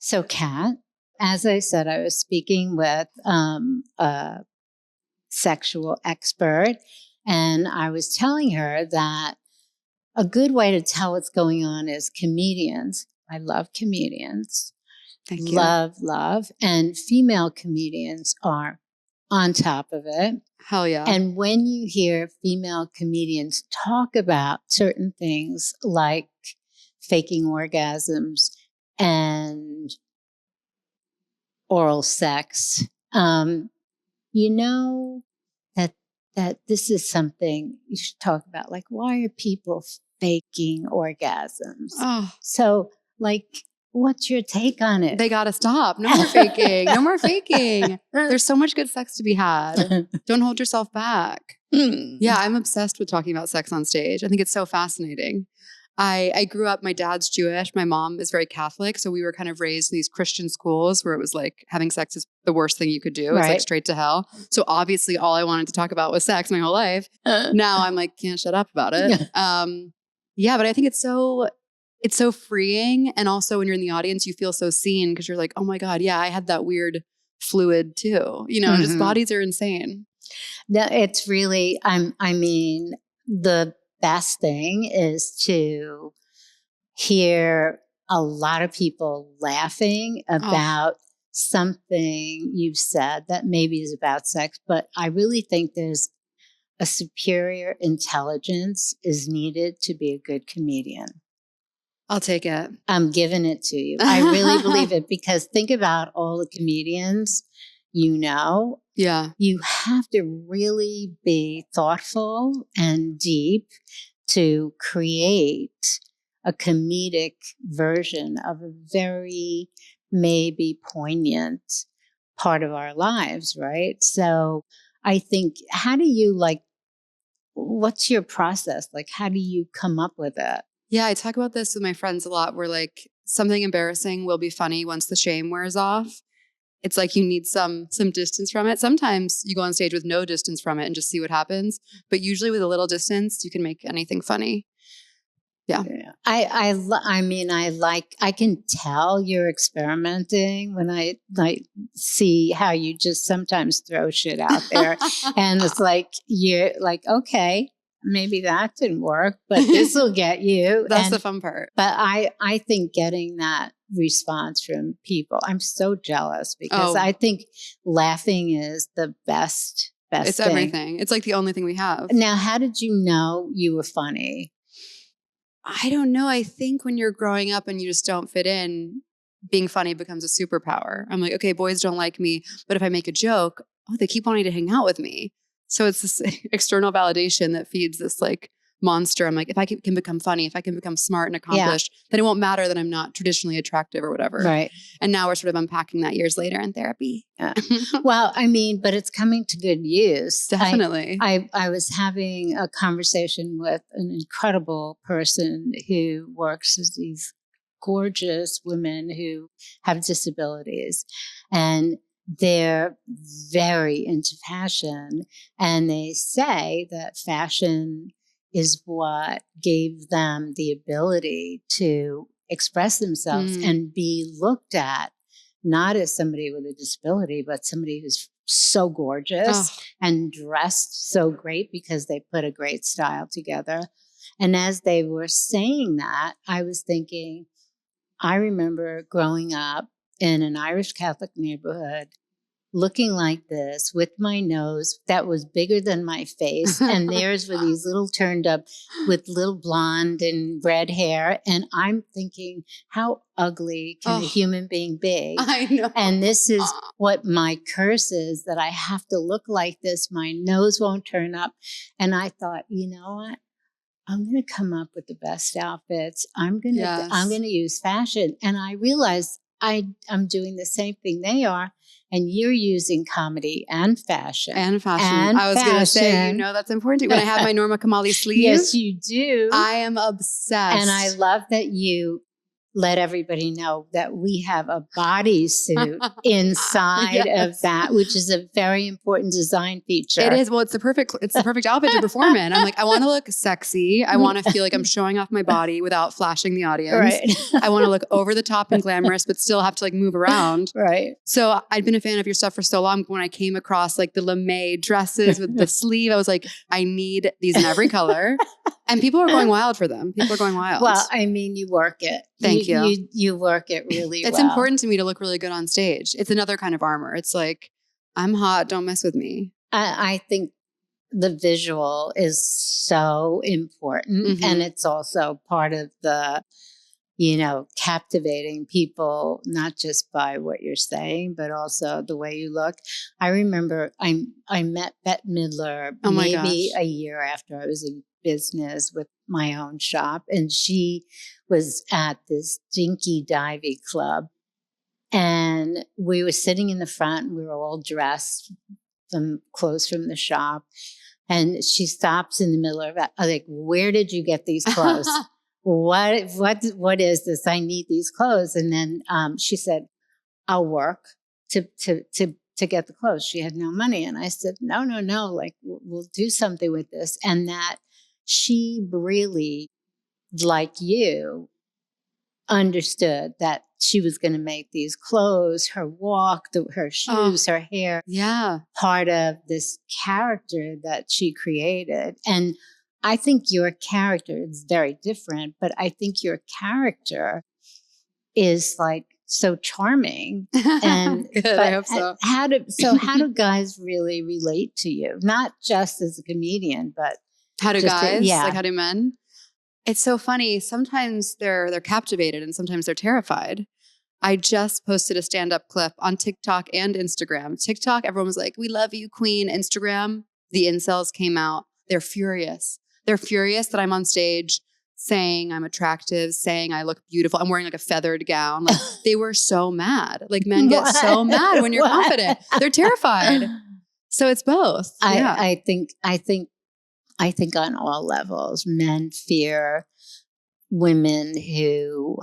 So, Kat, as I said, I was speaking with a sexual expert, and I was telling her that a good way to tell what's going on is comedians. I love comedians. Thank you. Love. And female comedians are on top of it. Hell yeah. And when you hear female comedians talk about certain things like faking orgasms and oral sex, you know that this is something you should talk about. Like, why are people faking orgasms? Oh. So, like, what's your take on it? They got to stop. No more faking. No more faking. There's so much good sex to be had. Don't hold yourself back. Yeah, I'm obsessed with talking about sex on stage. I think it's so fascinating. I grew up, my dad's Jewish, my mom is very Catholic. So we were kind of raised in these Christian schools where it was like having sex is the worst thing you could do. It's like straight to hell. So obviously all I wanted to talk about was sex my whole life. Now I'm like, can't shut up about it. Yeah, but I think it's so freeing. And also when you're in the audience, you feel so seen because you're like, oh my God, yeah, I had that weird fluid too. You know, just bodies are insane. No, it's really, I mean, the best thing is to hear a lot of people laughing about something you've said that maybe is about sex, but I really think there's a superior intelligence is needed to be a good comedian. I'll take it. I'm giving it to you. I really believe it because think about all the comedians you know. Yeah. You have to really be thoughtful and deep to create a comedic version of a very maybe poignant part of our lives, right? So I think, how do you what's your process? Like, how do you come up with it? Yeah, I talk about this with my friends a lot where like something embarrassing will be funny once the shame wears off. It's like you need some distance from it. Sometimes you go on stage with no distance from it and just see what happens. But usually with a little distance, you can make anything funny. Yeah. I can tell you're experimenting when I see how you just sometimes throw shit out there. And it's like, you're like, okay, maybe that didn't work, but this will get you. That's the fun part. But I think getting that response from people, I'm so jealous because I think laughing is the best it's thing. Everything. It's like the only thing we have. Now, how did you know you were funny? I don't know. I think when you're growing up and you just don't fit in, being funny becomes a superpower. I'm like, okay, boys don't like me, but if I make a joke, they keep wanting to hang out with me. So it's this external validation that feeds this like monster. I'm like, if I can become funny, if I can become smart and accomplished, then it won't matter that I'm not traditionally attractive or whatever. Right. And now we're sort of unpacking that years later in therapy. Yeah. Well, I mean, but it's coming to good use. Definitely. I was having a conversation with an incredible person who works with these gorgeous women who have disabilities, and they're very into fashion. And they say that fashion is what gave them the ability to express themselves and be looked at not as somebody with a disability, but somebody who's so gorgeous and dressed so great because they put a great style together. And as they were saying that, I was thinking, I remember growing up in an Irish Catholic neighborhood, looking like this with my nose that was bigger than my face. And theirs were these little turned up with little blonde and red hair. And I'm thinking, how ugly can a human being be? I know. And this is what my curse is, that I have to look like this. My nose won't turn up. And I thought, you know what? I'm going to come up with the best outfits. I'm going to use fashion. And I realized I'm doing the same thing they are. And you're using comedy and fashion. And fashion. I was going to say, that's important. When I have my Norma Kamali sleeves. Yes, you do. I am obsessed. And I love that you let everybody know that we have a bodysuit inside of that, which is a very important design feature. It is. Well, it's the perfect outfit to perform in. I'm like, I want to look sexy. I want to feel like I'm showing off my body without flashing the audience. Right. I want to look over the top and glamorous, but still have to like move around. Right. So I'd been a fan of your stuff for so long. When I came across like the lame dresses with the sleeve, I was like, I need these in every color. And people are going wild for them. People are going wild. Well, I mean, you work it. Thank you. You work it really well. It's important to me to look really good on stage. It's another kind of armor. It's like, I'm hot. Don't mess with me. I think the visual is so important. Mm-hmm. And it's also part of the, captivating people, not just by what you're saying, but also the way you look. I remember I met Bette Midler maybe a year after I was in business with my own shop. And she was at this dinky divey club. And we were sitting in the front and we were all dressed from clothes from the shop. And she stops in the middle of it. I'm like, where did you get these clothes? What is this? I need these clothes. And then she said, I'll work to get the clothes. She had no money. And I said, no. Like, we'll do something with this. And that she really, like you, understood that she was going to make these clothes, her walk, her shoes, her hair, part of this character that she created. And I think your character is very different, but I think your character is like so charming. And Good, I hope so. How do guys really relate to you? Not just as a comedian, but how do guys? Like how do men? It's so funny. Sometimes they're captivated and sometimes they're terrified. I just posted a stand-up clip on TikTok and Instagram. TikTok, everyone was like, we love you, queen. Instagram, the incels came out. They're furious. They're furious that I'm on stage saying I'm attractive, saying I look beautiful. I'm wearing like a feathered gown. Like they were so mad. Like men get so mad when you're confident. They're terrified. So it's both. I think on all levels, men fear women who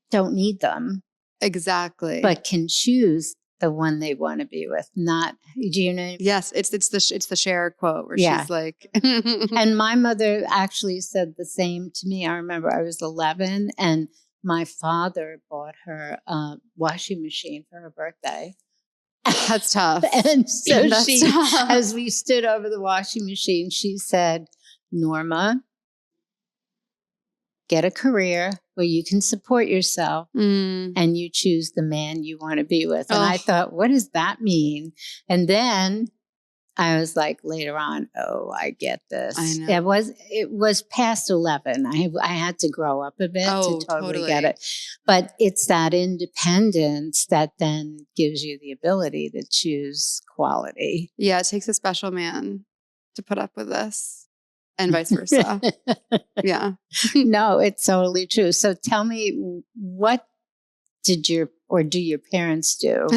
don't need them. Exactly. But can choose the one they want to be with. Not, do you know? Yes, it's the Cher quote where she's like. And my mother actually said the same to me. I remember I was 11 and my father bought her a washing machine for her birthday. That's tough. And so as we stood over the washing machine, she said, Norma, get a career where you can support yourself and you choose the man you want to be with. And I thought, what does that mean? And then I was like, later on, I get this. I know. It was past 11. I had to grow up a bit to totally get it. But it's that independence that then gives you the ability to choose quality. Yeah, it takes a special man to put up with this. And vice versa. Yeah. No, it's totally true. So tell me, what do your parents do?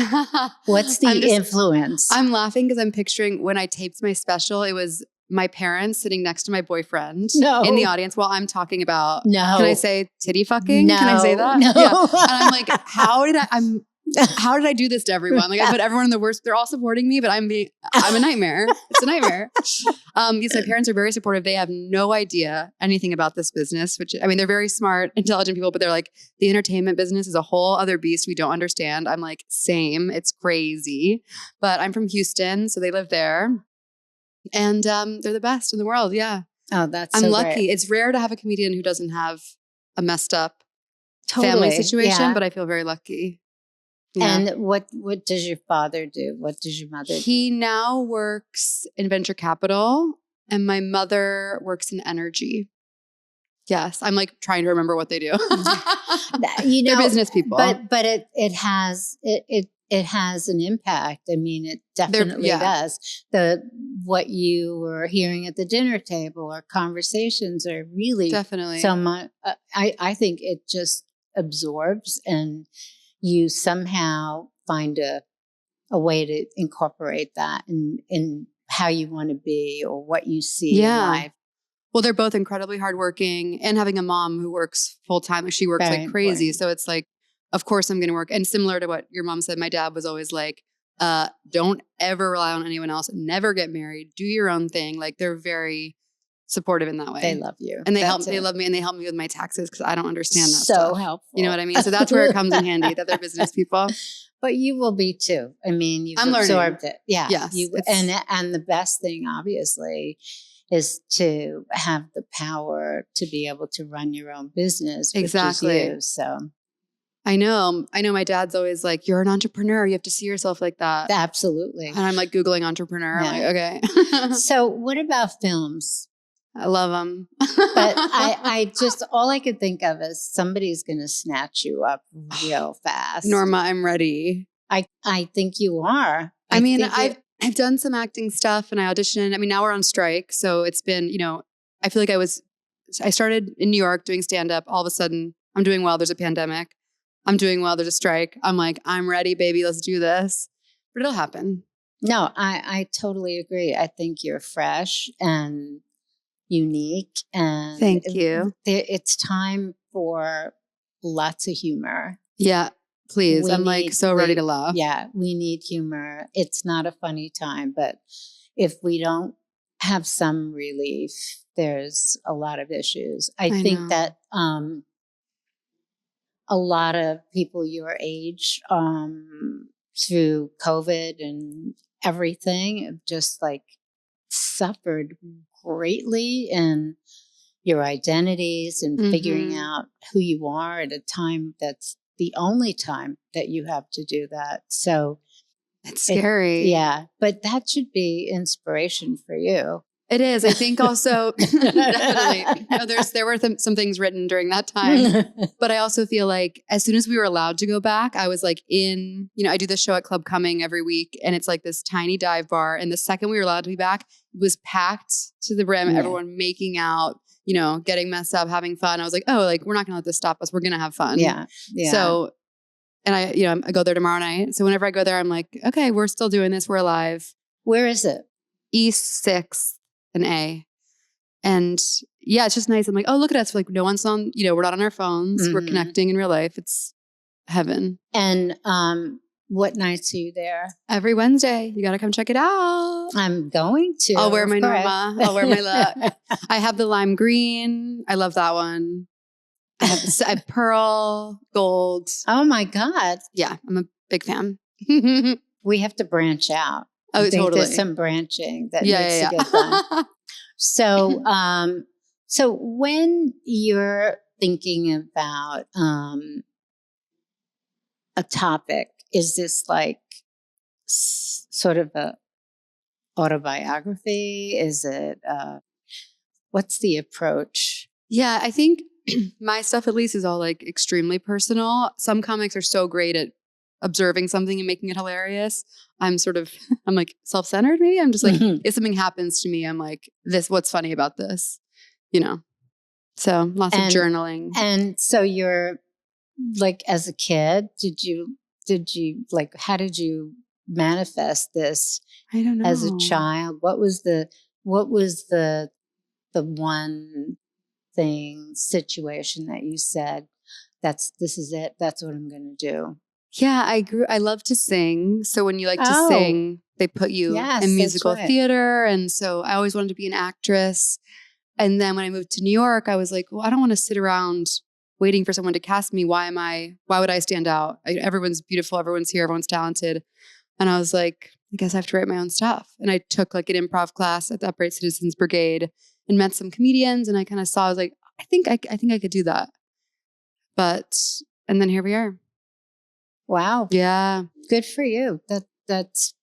What's the influence? I'm laughing because I'm picturing when I taped my special, it was my parents sitting next to my boyfriend in the audience while I'm talking about, can I say titty fucking? No. Can I say that? No. Yeah. And I'm like, how did I do this to everyone? Like I put everyone in the worst. They're all supporting me, but I'm a nightmare. It's a nightmare. Because my parents are very supportive. They have no idea anything about this business, which, I mean, they're very smart, intelligent people, but they're like, the entertainment business is a whole other beast we don't understand. I'm like, same. It's crazy. But I'm from Houston, so they live there. And they're the best in the world. Yeah. Oh, that's I'm so lucky. great. It's rare to have a comedian who doesn't have a messed up family situation, but I feel very lucky. Yeah. And what does your father do? What does your mother do? He now works in venture capital and my mother works in energy. Yes. I'm like trying to remember what they do. They're business people. But it has an impact. I mean, it definitely does. What you were hearing at the dinner table or conversations are really definitely so much. I think it just absorbs and you somehow find a way to incorporate that in how you want to be or what you see in life. Well, they're both incredibly hardworking, and having a mom who works full time. Like she works Very like crazy. important. So it's like, of course I'm going to work. And similar to what your mom said, my dad was always like, don't ever rely on anyone else. Never get married. Do your own thing. Like they're very supportive in that way. They love you. And they love me, and they help me with my taxes because I don't understand that So stuff. helpful. You know what I mean? So that's where it comes in handy that they're business people. But you will be too. I mean, you've I'm absorbed learning. it. Yeah. Yes, And the best thing, obviously, is to have the power to be able to run your own business, Exactly. which is you. So I know my dad's always like, you're an entrepreneur. You have to see yourself like that. absolutely. And I'm like Googling entrepreneur. Yeah. I'm like, okay. So what about films? I love them. But I just, all I could think of is somebody's going to snatch you up real fast. Norma, I'm ready. I think you are. I mean, I've done some acting stuff and I auditioned. I mean, now we're on strike. So it's been, I feel like I started in New York doing stand-up. All of a sudden I'm doing well. There's a pandemic. I'm doing well. There's a strike. I'm like, I'm ready, baby. Let's do this. But it'll happen. No, I totally agree. I think you're fresh and unique. And thank you. It's time for lots of humor. Yeah. Please. I'm like so ready to laugh. Yeah, we need humor. It's not a funny time, but if we don't have some relief, there's a lot of issues. I think that a lot of people your age through COVID and everything have just like suffered greatly in your identities and figuring out who you are at a time that's the only time that you have to do that. So it's scary. Yeah. But that should be inspiration for you. It is. I think also definitely there were some things written during that time, but I also feel like as soon as we were allowed to go back, I was like I do this show at Club Cumming every week and it's like this tiny dive bar. And the second we were allowed to be back, it was packed to the brim, everyone making out, getting messed up, having fun. I was like, oh, like we're not going to let this stop us. We're going to have fun. Yeah. Yeah. So, and I go there tomorrow night. So whenever I go there, I'm like, okay, we're still doing this. We're alive. Where is it? East 6th and A. And yeah, it's just nice. I'm like, oh, look at us. Like no one's on, we're not on our phones. We're connecting in real life. It's heaven. And what nights are you there? Every Wednesday. You got to come check it out. I'm going to. I'll wear my Norma. I'll wear my look. I have the lime green. I love that one. I have pearl, gold. Oh my God. Yeah, I'm a big fan. We have to branch out. Oh, I think totally. There's some branching that needs to get done. So, so when you're thinking about a topic, is this like sort of a autobiography? Is it what's the approach? Yeah, I think my stuff at least is all like extremely personal. Some comics are so great at observing something and making it hilarious. I'm like self-centered maybe. I'm just like, if something happens to me, I'm like, what's funny about this? So lots of journaling. And so you're like, as a kid, did you like, how did you manifest this? I don't know. As a child? What was the one situation that you said, this is it, that's what I'm going to do? Yeah, I love to sing. So when you like to sing, they put you in musical theater. And so I always wanted to be an actress. And then when I moved to New York, I was like, well, I don't want to sit around waiting for someone to cast me. Why would I stand out? Everyone's beautiful. Everyone's here. Everyone's talented. And I was like, I guess I have to write my own stuff. And I took like an improv class at the Upright Citizens Brigade and met some comedians. And I kind of saw, I was like, I think I could do that. And then here we are. Wow. Yeah. Good for you. That's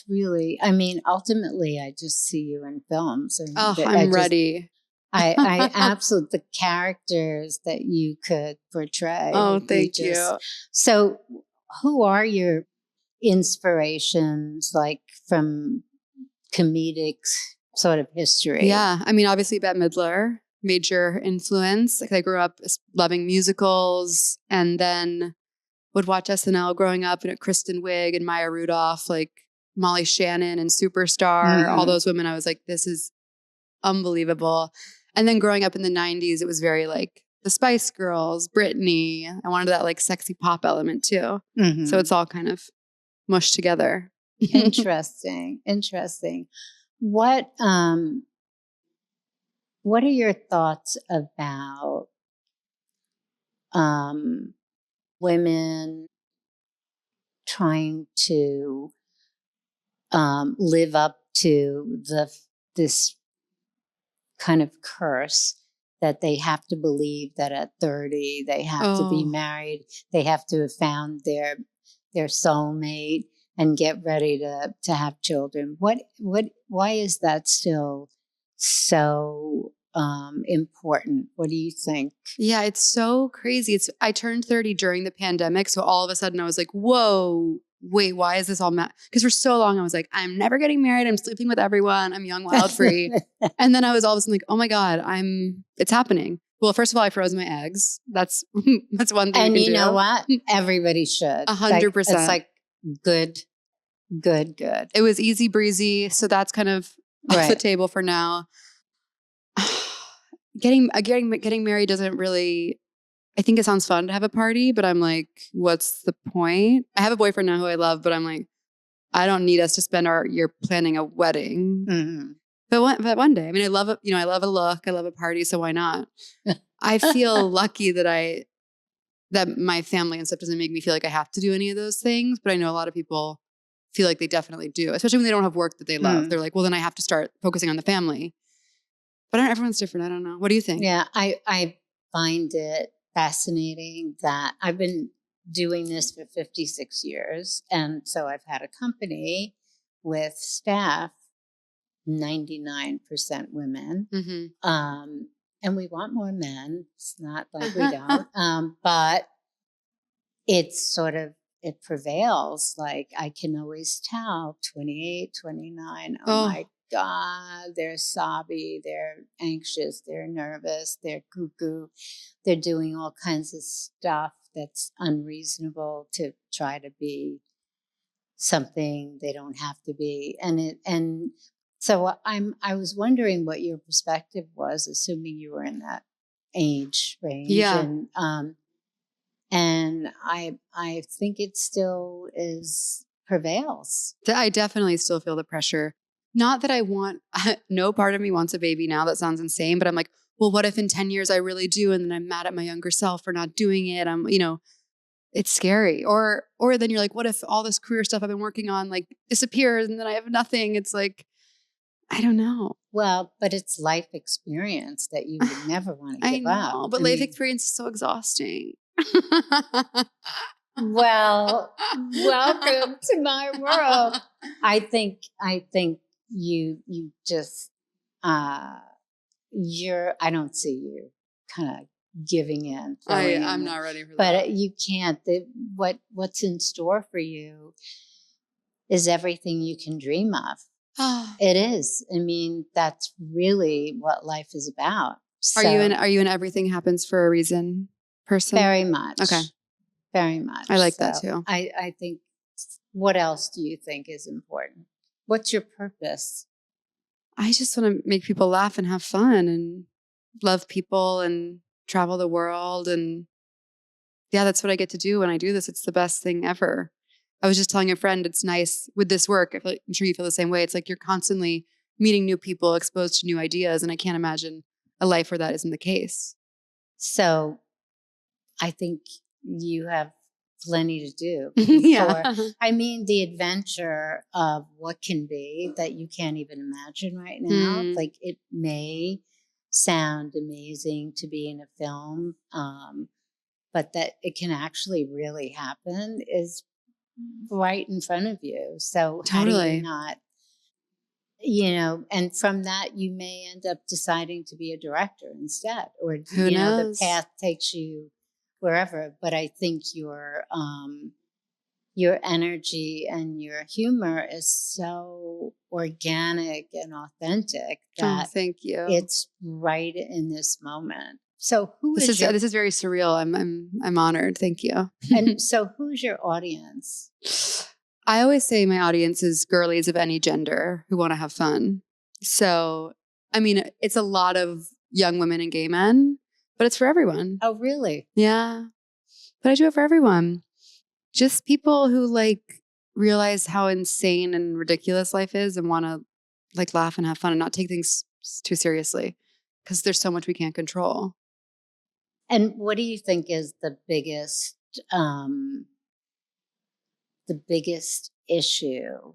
really, I mean, ultimately I just see you in films. And I'm ready. I absolutely, the characters that you could portray. Oh, thank you. So who are your inspirations, like from comedic sort of history? Yeah. I mean, obviously Bette Midler, major influence. Like I grew up loving musicals and then would watch SNL growing up and at Kristen Wiig and Maya Rudolph, like Molly Shannon and Superstar, all those women. I was like, this is unbelievable. And then growing up in the 90s, it was very like the Spice Girls, Britney. I wanted that like sexy pop element too. Mhm. So it's all kind of mushed together. Interesting. What are your thoughts about women trying to live up to this kind of curse that they have to believe that at 30 they have to be married, they have to have found their soulmate and get ready to have children? Why is that still so important? What do you think? Yeah, it's so crazy. I turned 30 during the pandemic. So all of a sudden I was like, whoa, wait, why is this all because for so long I was like, I'm never getting married. I'm sleeping with everyone. I'm young, wild, free. And then I was all of a sudden like, oh my God, it's happening. Well, first of all, I froze my eggs. That's one thing. And you know what? Everybody should. 100%. It's like good. It was easy breezy. So that's kind of off the table for now. Getting married doesn't really, I think it sounds fun to have a party, but I'm like, what's the point? I have a boyfriend now who I love, but I'm like, I don't need us to spend our year planning a wedding. Mm-hmm. But one day, I mean, I love a look, I love a party, so why not? I feel lucky that my family and stuff doesn't make me feel like I have to do any of those things, but I know a lot of people feel like they definitely do, especially when they don't have work that they love. They're like, well, then I have to start focusing on the family. But everyone's different. I don't know. What do you think? Yeah, I find it fascinating that I've been doing this for 56 years. And so I've had a company with staff, 99% women. Mm-hmm. And we want more men. It's not like we don't. But it's sort of, it prevails. Like I can always tell 28, 29. Oh my God, they're sobby, they're anxious, they're nervous, they're cuckoo, they're doing all kinds of stuff that's unreasonable to try to be something they don't have to be. And so I was wondering what your perspective was, assuming you were in that age range. Yeah. And I think it still prevails. I definitely still feel the pressure. Not that I want, no part of me wants a baby now. That sounds insane. But I'm like, well, what if in 10 years I really do? And then I'm mad at my younger self for not doing it. It's scary. Or then you're like, what if all this career stuff I've been working on like disappears and then I have nothing? It's like, I don't know. Well, but it's life experience that you would never want to give up. But life experience is so exhausting. Well, welcome to my world. I think you just I don't see you kind of giving in. I'm not ready for that. But you can't. What's in store for you is everything you can dream of. It is. I mean, that's really what life is about. So, are you an everything happens for a reason person? Very much. Okay. Very much. I like that too. I think, what else do you think is important? What's your purpose? I just want to make people laugh and have fun and love people and travel the world. And yeah, that's what I get to do when I do this. It's the best thing ever. I was just telling a friend, it's nice with this work. I'm sure you feel the same way. It's like you're constantly meeting new people, exposed to new ideas. And I can't imagine a life where that isn't the case. So I think you have plenty to do. Yeah. I mean, the adventure of what can be that you can't even imagine right now. Like it may sound amazing to be in a film, but that it can actually really happen is right in front of you. So totally. How do you not, and from that you may end up deciding to be a director instead, or Who knows? The path takes you wherever. But I think your energy and your humor is so organic and authentic that thank you. It's right in this moment. So this is very surreal. I'm honored. Thank you. And so who's your audience? I always say my audience is girlies of any gender who want to have fun. So I mean, it's a lot of young women and gay men, but it's for everyone. Oh, really? Yeah. But I do it for everyone. Just people who like realize how insane and ridiculous life is and want to like laugh and have fun and not take things too seriously because there's so much we can't control. And what do you think is the biggest issue,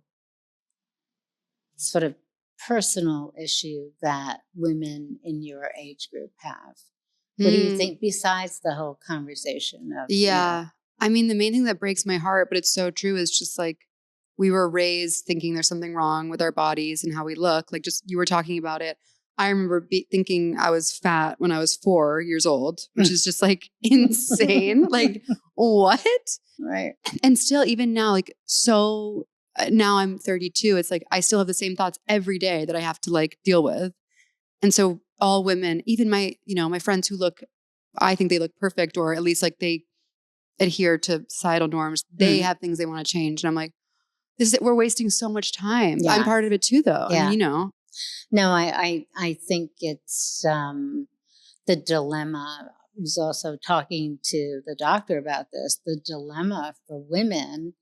sort of personal issue that women in your age group have? What do you think besides the whole conversation of, yeah. I mean, the main thing that breaks my heart, but it's so true, is just like we were raised thinking there's something wrong with our bodies and how we look. Like just you were talking about it. I remember thinking I was fat when I was 4 years old, which is just like insane. Like what? Right. And still, even now, like so now I'm 32. It's like I still have the same thoughts every day that I have to like deal with. And so all women, even my, my friends who look, I think they look perfect, or at least like they adhere to societal norms, they have things they want to change. And I'm like, we're wasting so much time. Yeah. I'm part of it too, though. Yeah. I mean, No, I think it's the dilemma. I was also talking to the doctor about this. The dilemma for women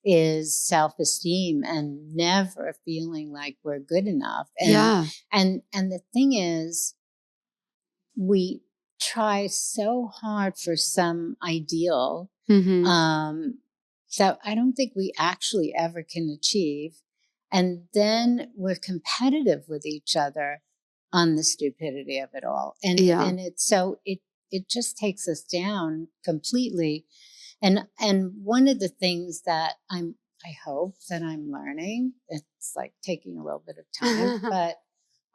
is self-esteem and never feeling like we're good enough. And and the thing is, we try so hard for some ideal that I don't think we actually ever can achieve. And then we're competitive with each other on the stupidity of it all. And it's so it just takes us down completely. And one of the things that I hope that I'm learning, it's like taking a little bit of time, but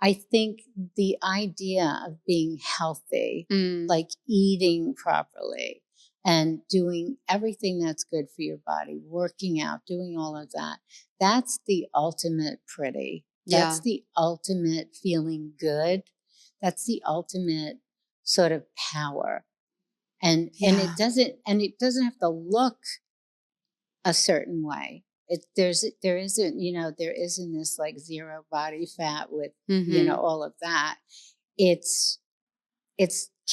I think the idea of being healthy, like eating properly and doing everything that's good for your body, working out, doing all of that, that's the ultimate pretty. That's the ultimate feeling good. That's the ultimate sort of power. And it doesn't have to look a certain way. There isn't this like zero body fat with all of that. It's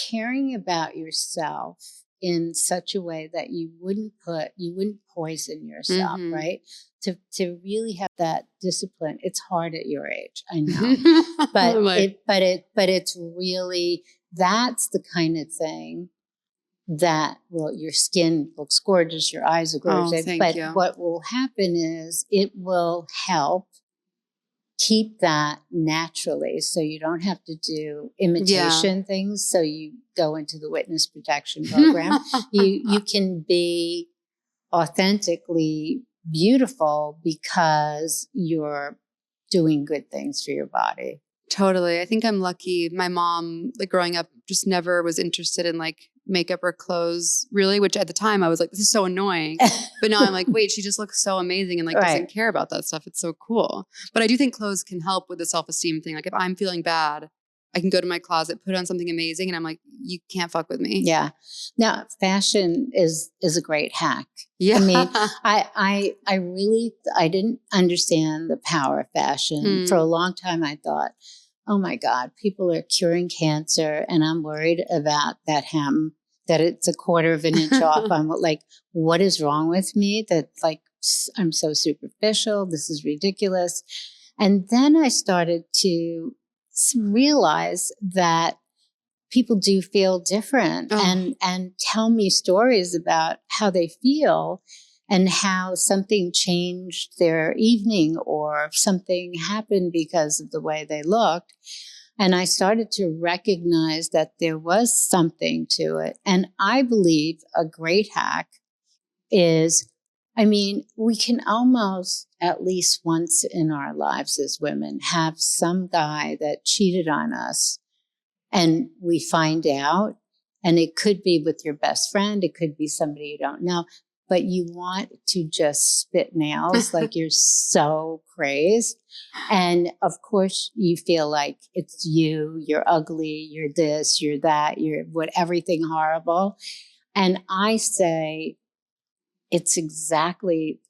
caring about yourself in such a way that you wouldn't poison yourself, right? To really have that discipline. It's hard at your age, I know, but it's really, that's the kind of thing that, well, your skin looks gorgeous, your eyes are gorgeous, but what will happen is it will help keep that naturally, so you don't have to do imitation things. So you go into the witness protection program. you can be authentically beautiful because you're doing good things for your body. Totally. I think I'm lucky. My mom, like growing up, just never was interested in like makeup or clothes, really, which at the time I was like, this is so annoying. But now I'm like, wait, she just looks so amazing and like doesn't care about that stuff. It's so cool. But I do think clothes can help with the self-esteem thing. Like if I'm feeling bad, I can go to my closet, put on something amazing, and I'm like, you can't fuck with me. Yeah. Now, fashion is a great hack. Yeah. I mean, I didn't understand the power of fashion. For a long time, I thought, oh my God, people are curing cancer, and I'm worried about that hem, that it's a quarter of an inch off. I'm like, what is wrong with me? That like, I'm so superficial. This is ridiculous. And then I started to realize that people do feel different and tell me stories about how they feel and how something changed their evening or something happened because of the way they looked. And I started to recognize that there was something to it. And I believe a great hack is, I mean, we can almost at least once in our lives as women have some guy that cheated on us and we find out, and it could be with your best friend, it could be somebody you don't know, but you want to just spit nails like you're so crazed. And of course you feel like it's you're ugly, you're this, you're that, you're everything horrible. And I say it's exactly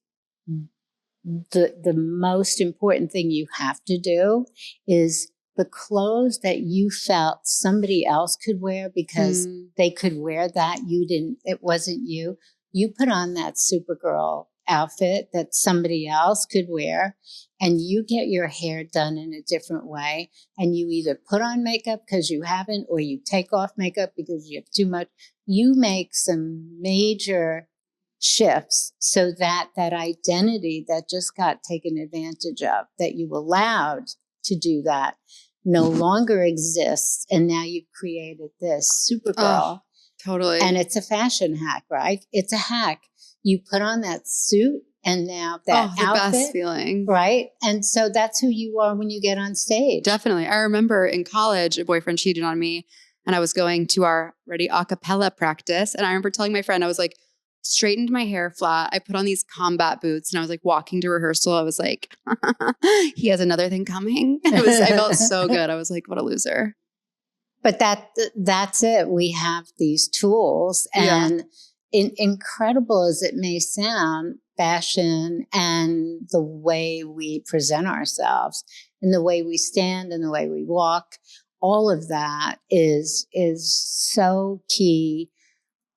the most important thing you have to do is the clothes that you felt somebody else could wear because they could wear that, you didn't, it wasn't you. You put on that Supergirl outfit that somebody else could wear, and you get your hair done in a different way, and you either put on makeup because you haven't, or you take off makeup because you have too much. You make some major shifts so that that identity that just got taken advantage of, that you allowed to do that, no longer exists. And now you've created this Supergirl. Oh, totally. And it's a fashion hack, right? It's a hack. You put on that suit and now that the outfit, best feeling. right? And so that's who you are when you get on stage. Definitely. I remember in college, a boyfriend cheated on me and I was going to our a cappella practice. And I remember telling my friend, I was like, straightened my hair flat. I put on these combat boots and I was like walking to rehearsal. I was like, he has another thing coming. I felt so good. I was like, what a loser. But that's it. We have these tools, and incredible as it may sound, fashion and the way we present ourselves and the way we stand and the way we walk, all of that is so key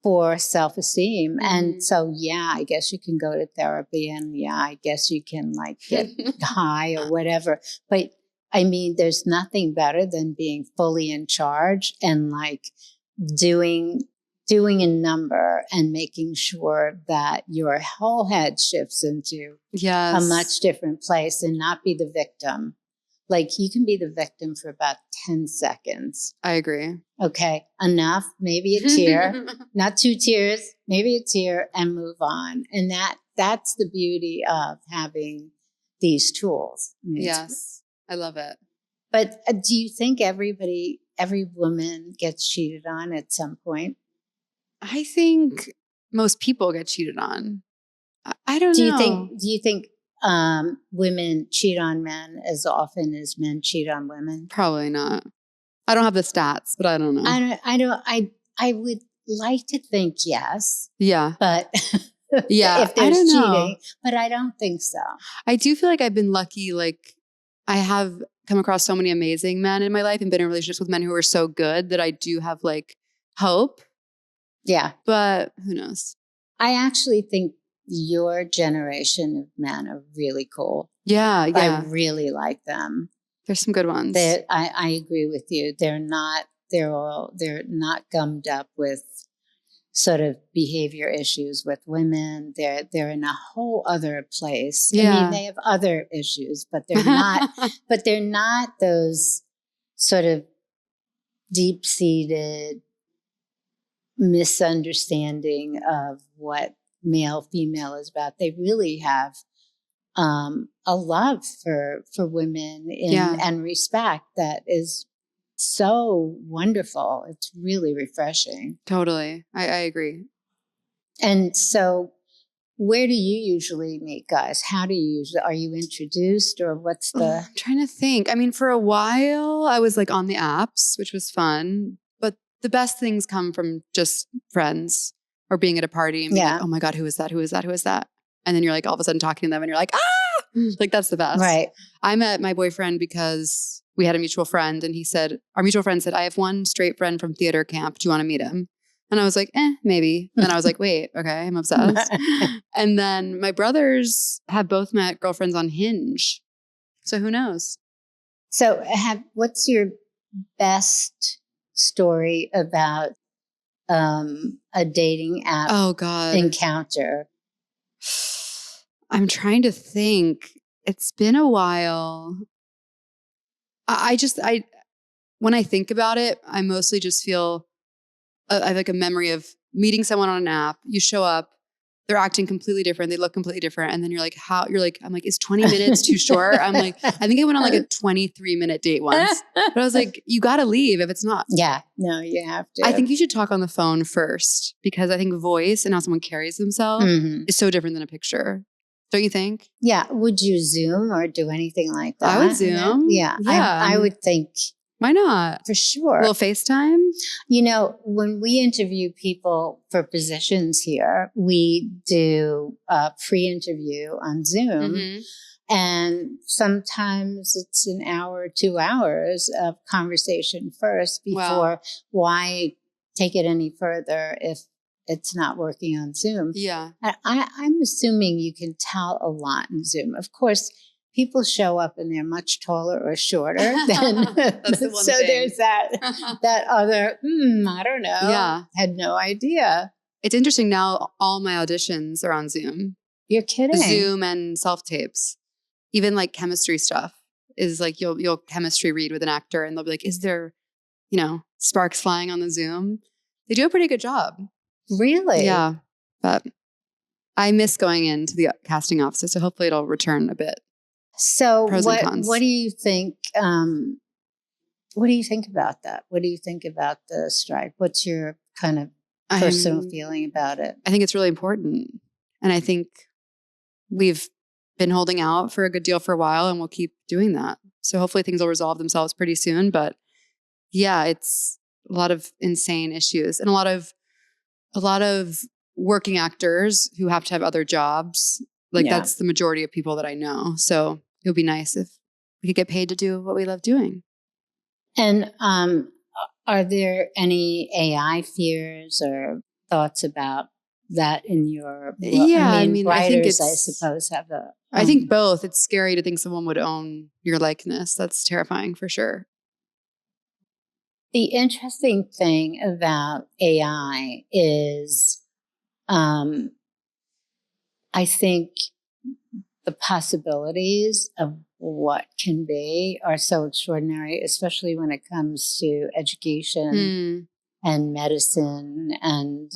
for self-esteem. And so, yeah, I guess you can go to therapy, and yeah, I guess you can like get high or whatever. But I mean, there's nothing better than being fully in charge and like doing a number and making sure that your whole head shifts into a much different place and not be the victim. Like you can be the victim for about 10 seconds. I agree. Okay, enough, maybe a tear, not 2 tears, maybe a tear, and move on. And that's the beauty of having these tools. I mean, yes, I love it. But do you think every woman gets cheated on at some point? I think most people get cheated on. I don't know. Do you think women cheat on men as often as men cheat on women? Probably not. I don't have the stats, but I don't know. I would like to think yes. Yeah. But yeah, if there's cheating, but I don't think so. I do feel like I've been lucky. Like I have come across so many amazing men in my life and been in relationships with men who are so good that I do have like hope. Yeah. But who knows? I actually think your generation of men are really cool. Yeah. I really like them. There's some good ones. I agree with you. They're not gummed up with sort of behavior issues with women. They're in a whole other place. Yeah. I mean, they have other issues, but they're not but they're not those sort of deep-seated misunderstanding of what male female is about. They really have a love for women and respect that is so wonderful. It's really refreshing. Totally. I agree. And so where do you usually meet guys? How do you usually, are you introduced, or what's the... I'm trying to think. I mean, for a while I was like on the apps, which was fun, but the best things come from just friends or being at a party and being like, oh my God, who is that? Who is that? Who is that? And then you're like all of a sudden talking to them and you're like, like that's the best. Right. I met my boyfriend because we had a mutual friend, and our mutual friend said, I have one straight friend from theater camp. Do you want to meet him? And I was like, maybe. Then I was like, wait, okay, I'm obsessed. And then my brothers have both met girlfriends on Hinge. So who knows? So what's your best story about a dating app encounter? I'm trying to think. It's been a while. When I think about it, I mostly just feel I have like a memory of meeting someone on an app. You show up, they're acting completely different. They look completely different. And then you're like, I'm like, is 20 minutes too short? I'm like, I think I went on like a 23-minute date once, but I was like, you got to leave if it's not. Yeah, no, you have to. I think you should talk on the phone first, because I think voice and how someone carries themselves is so different than a picture. Don't you think? Yeah. Would you Zoom or do anything like that? I would Zoom. Yeah. I would think. Why not? For sure. A little FaceTime? You know, when we interview people for positions here, we do a pre-interview on Zoom. And sometimes it's an hour, 2 hours of conversation first before why take it any further if it's not working on Zoom. Yeah. I'm assuming you can tell a lot in Zoom. Of course, people show up and they're much taller or shorter than That's the one so thing. there's that other I don't know. Yeah. Had no idea. It's interesting now all my auditions are on Zoom. You're kidding. Zoom and self-tapes. Even like chemistry stuff is like you'll chemistry read with an actor and they'll be like, is there, sparks flying on the Zoom? They do a pretty good job. Really? Yeah. But I miss going into the casting office, so hopefully it'll return a bit. So Pros and cons. what do you think? What do you think about that? What do you think about the strike? What's your kind of personal feeling about it? I think it's really important. And I think we've been holding out for a good deal for a while and we'll keep doing that. So hopefully things will resolve themselves pretty soon. But yeah, it's a lot of insane issues and a lot of working actors who have to have other jobs. Like that's the majority of people that I know. So it would be nice if we could get paid to do what we love doing. And are there any AI fears or thoughts about that in your? I mean writers, I suppose, have a. I think both. It's scary to think someone would own your likeness. That's terrifying for sure. The interesting thing about AI is, I think the possibilities of what can be are so extraordinary, especially when it comes to education and medicine and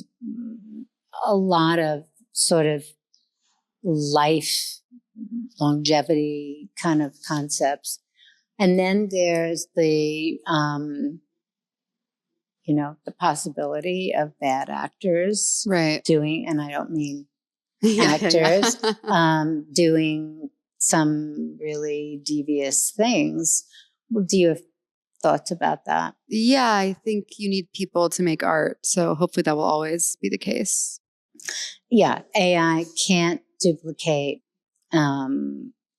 a lot of sort of life longevity kind of concepts. And then there's the, the possibility of bad actors doing, and I don't mean actors, doing some really devious things. Do you have thoughts about that? Yeah, I think you need people to make art. So hopefully that will always be the case. Yeah, AI can't duplicate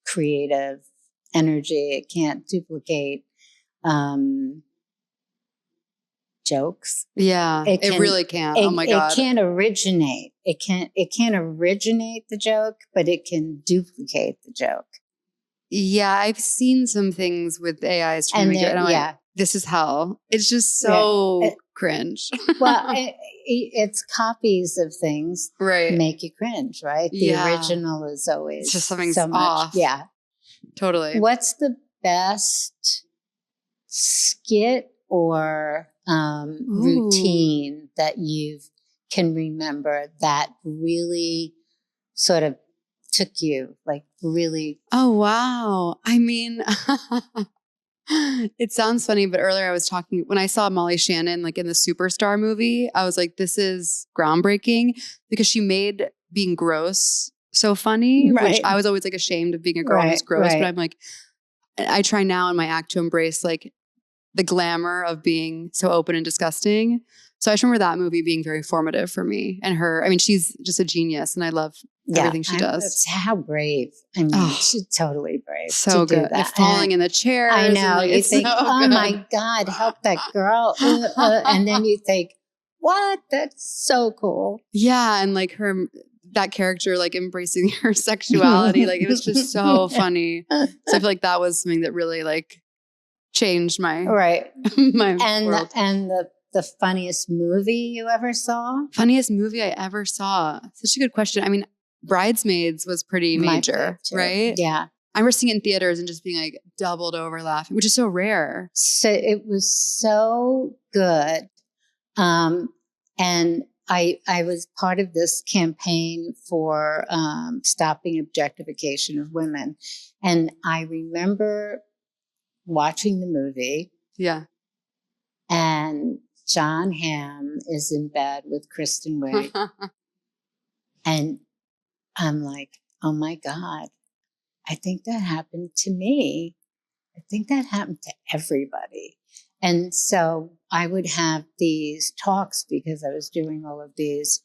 creative energy. It can't duplicate jokes. Yeah, it really can't. Oh my God. It can't originate. It can't originate the joke, but it can duplicate the joke. Yeah, I've seen some things with AIs trying to make it. And I'm like, this is hell. It's just so cringe. Well, it's copies of things make you cringe, right? The original is always it's just something so off. Much. Yeah, totally. What's the best skit or routine that you can remember that really sort of took you, like really? Oh, wow. I mean, it sounds funny, but earlier I was talking, when I saw Molly Shannon, like in the Superstar movie, I was like, this is groundbreaking because she made being gross so funny, which I was always like ashamed of being a girl who's gross, but I'm like, I try now in my act to embrace like the glamour of being so open and disgusting. So I just remember that movie being very formative for me and her. I mean, she's just a genius and I love everything she does. How brave. I mean, she's totally brave. So to good. Do that. Falling in the chair. I know. Like, you think, oh good. My God, help that girl. And then you think, what? That's so cool. Yeah. And like that character, like embracing her sexuality. Like it was just so funny. So I feel like that was something that really like changed my my world. And the funniest movie you ever saw? Funniest movie I ever saw. Such a good question. I mean, Bridesmaids was pretty major, right? Yeah. I remember seeing it in theaters and just being like doubled over laughing, which is so rare. So it was so good. And I was part of this campaign for stopping objectification of women. And I remember watching the movie. Yeah. And John Hamm is in bed with Kristen Wiig. And I'm like, oh my God, I think that happened to me. I think that happened to everybody. And so I would have these talks because I was doing all of these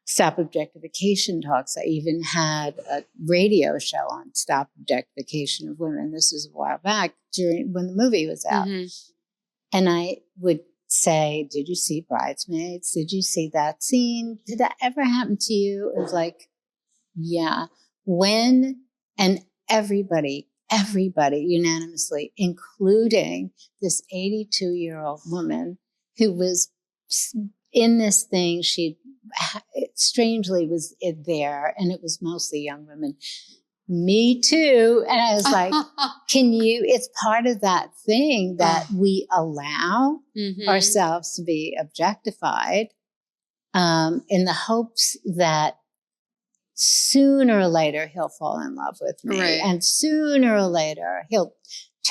Stop Objectification Talks. I even had a radio show on stop objectification of women. This was a while back when the movie was out. Mm-hmm. And I would say, did you see Bridesmaids? Did you see that scene? Did that ever happen to you? It was like, yeah. When, and everybody unanimously, including this 82-year-old woman who was in this thing, she strangely was there, and it was mostly young women. Me too. And I was like, it's part of that thing that we allow ourselves to be objectified in the hopes that sooner or later he'll fall in love with me. Right. And sooner or later he'll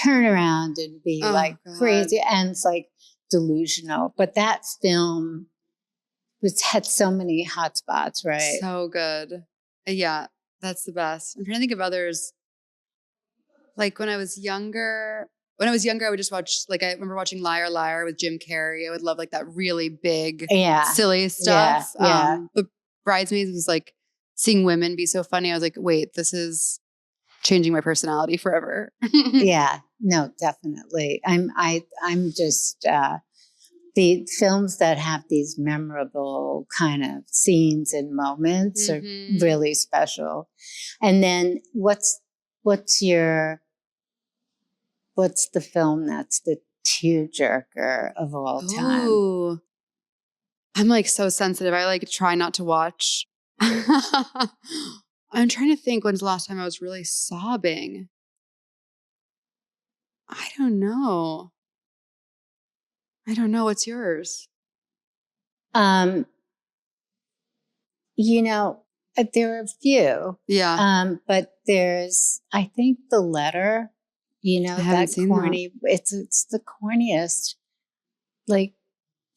turn around and be like crazy. And it's like delusional. But that film had so many hot spots, right? So good. Yeah, that's the best. I'm trying to think of others. Like when I was younger, I would just watch, like I remember watching Liar Liar with Jim Carrey. I would love like that really big, silly stuff. Yeah. But Bridesmaids was like seeing women be so funny. I was like, wait, this is changing my personality forever. Yeah, no, definitely. I'm just, the films that have these memorable kind of scenes and moments are really special. And then what's the film that's the tearjerker of all time? Ooh. I'm like so sensitive. I like try not to watch. I'm trying to think when's the last time I was really sobbing. I don't know. What's yours? There are a few. Yeah. But there's, I think, The Letter, that corny, it's the corniest, like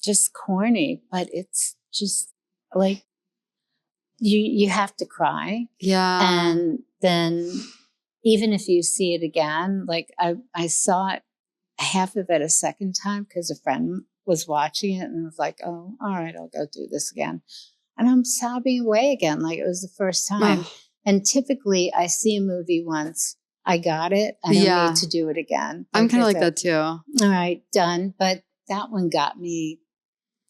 just corny, but it's just like, you have to cry. Yeah. And then even if you see it again, like I saw it, half of it a second time because a friend was watching it and was like, oh, all right, I'll go do this again. And I'm sobbing away again like it was the first time. Oh. And typically I see a movie once, I got it, I don't need to do it again. I'm kind of like that too. All right, done. But that one got me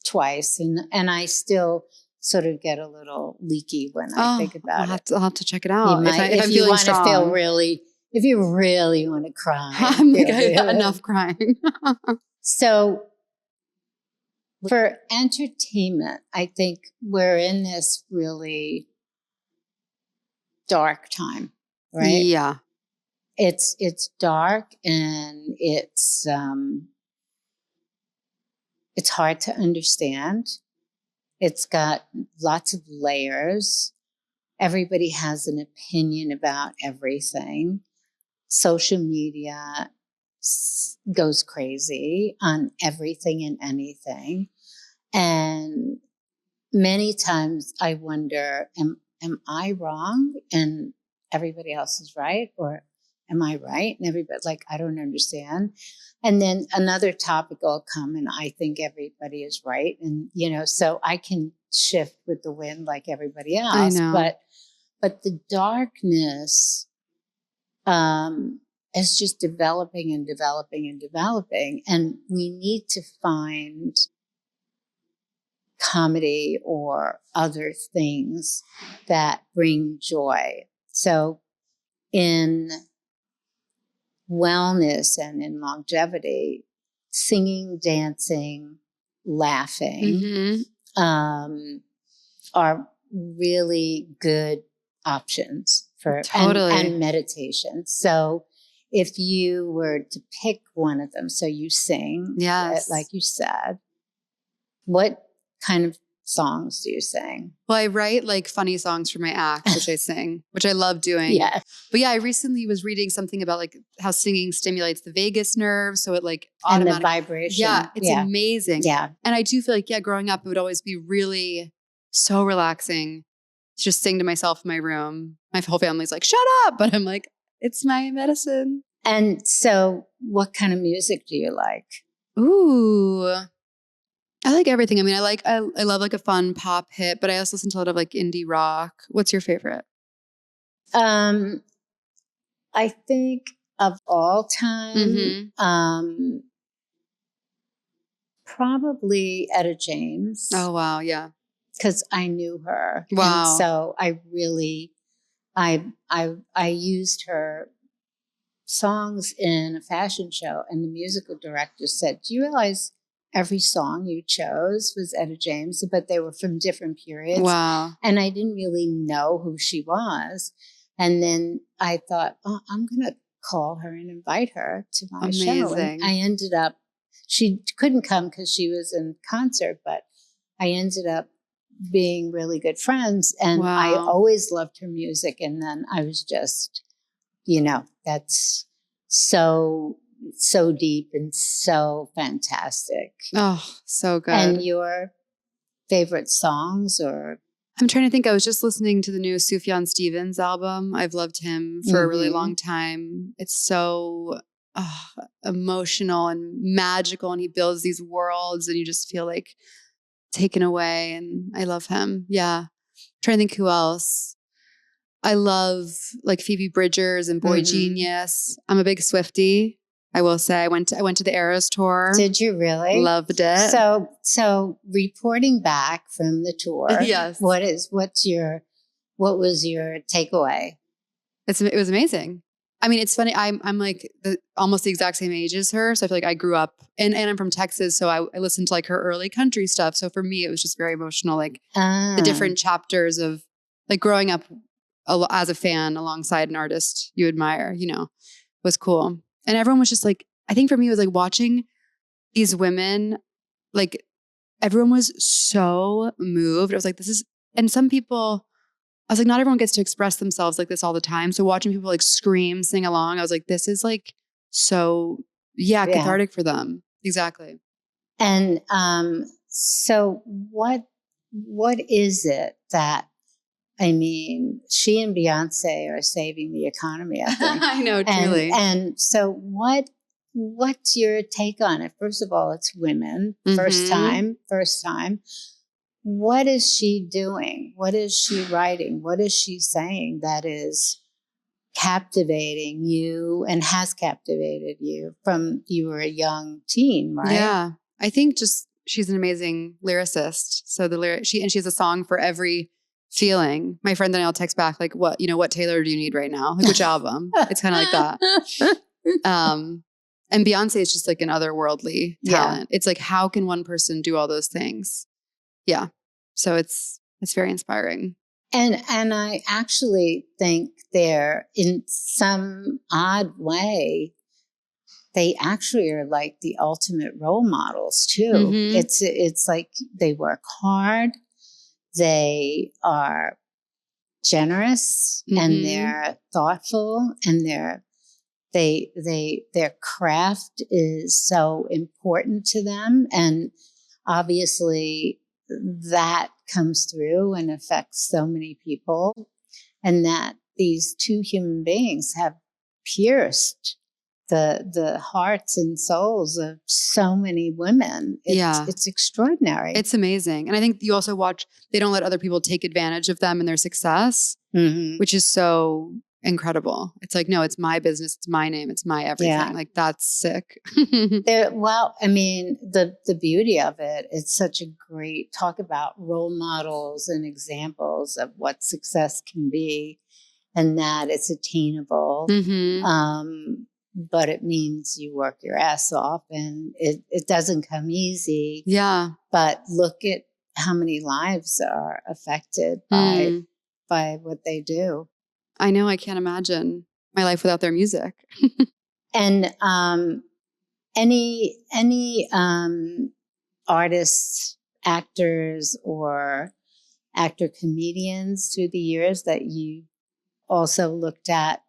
twice. And I still sort of get a little leaky when I think about it. I'll have to check it out. If you want to feel really, if you really want to cry. I'm like, enough crying. So for entertainment, I think we're in this really dark time, right? Yeah. It's dark and it's hard to understand. It's got lots of layers. Everybody has an opinion about everything. Social media goes crazy on everything and anything. And many times I wonder, am I wrong and everybody else is right? Or am I right? And everybody, like, I don't understand. And then another topic will come and I think everybody is right. And, so I can shift with the wind like everybody else. I know. But the darkness is just developing and developing and developing. And we need to find comedy or other things that bring joy. So in wellness and in longevity, singing, dancing, laughing are really good options for and meditation. So if you were to pick one of them, so you sing, like you said, what kind of songs do you sing? Well, I write like funny songs for my act, which I sing, which I love doing. Yeah. But yeah, I recently was reading something about like how singing stimulates the vagus nerve. So it like automatically. And the vibration. Yeah, it's amazing. Yeah. And I do feel like, growing up, it would always be really so relaxing to just sing to myself in my room. My whole family's like, shut up. But I'm like, it's my medicine. And so what kind of music do you like? Ooh. I like everything. I mean, I love like a fun pop hit, but I also listen to a lot of like indie rock. What's your favorite? I think of all time, probably Etta James. Oh, wow. Yeah. Because I knew her. Wow. And so I really, I used her songs in a fashion show, and the musical director said, "Do you realize every song you chose was Etta James, but they were from different periods?" Wow. And I didn't really know who she was. And then I thought, oh, I'm going to call her and invite her to my show. And I ended up, she couldn't come because she was in concert, but I ended up being really good friends. And I always loved her music. And then I was just, that's so deep and so fantastic. Oh, so good. And your favorite songs? Or I'm trying to think. I was just listening to the new Sufjan Stevens album. I've loved him for a really long time. It's so emotional and magical, and he builds these worlds and you just feel like taken away, and I love him. Yeah. I'm trying to think who else. I love like Phoebe Bridgers and Boy Genius. I'm a big Swiftie. I will say I went to the Eras tour. Did you really? Loved it. So reporting back from the tour, yes. What was your takeaway? It was amazing. I mean, it's funny. I'm like almost the exact same age as her. So I feel like I grew up and I'm from Texas. So I listened to like her early country stuff. So for me, it was just very emotional. Like the different chapters of like growing up as a fan alongside an artist you admire, was cool. And everyone was just like, I think for me, it was like watching these women, like everyone was so moved. I was like, and some people, I was like, not everyone gets to express themselves like this all the time. So watching people like scream, sing along, I was like, this is like so, cathartic for them. Exactly. And so what is it that, I mean, she and Beyonce are saving the economy, I think. I know, truly. And so what's your take on it? First of all, it's women, first time. What is she doing? What is she writing? What is she saying that is captivating you and has captivated you from you were a young teen, right? Yeah. I think just she's an amazing lyricist. So she has a song for every feeling. My friend Danielle texts back like, what Taylor do you need right now? Like which album? It's kind of like that. And Beyonce is just like an otherworldly talent. It's like, how can one person do all those things? Yeah. So it's very inspiring. And I actually think they're in some odd way, they actually are like the ultimate role models too. It's like they work hard. They are generous and they're thoughtful, and their craft is so important to them. And obviously that comes through and affects so many people, and that these two human beings have pierced the hearts and souls of so many women. It's extraordinary. It's amazing. And I think you also watch, they don't let other people take advantage of them and their success, which is so incredible. It's like, no, it's my business. It's my name. It's my everything. Yeah. Like that's sick. Well, I mean, the beauty of it, it's such a great talk about role models and examples of what success can be, and that it's attainable. But it means you work your ass off, and it doesn't come easy. Yeah. But look at how many lives are affected by what they do. I know. I can't imagine my life without their music. And any artists, actors, or actor comedians through the years that you also looked at,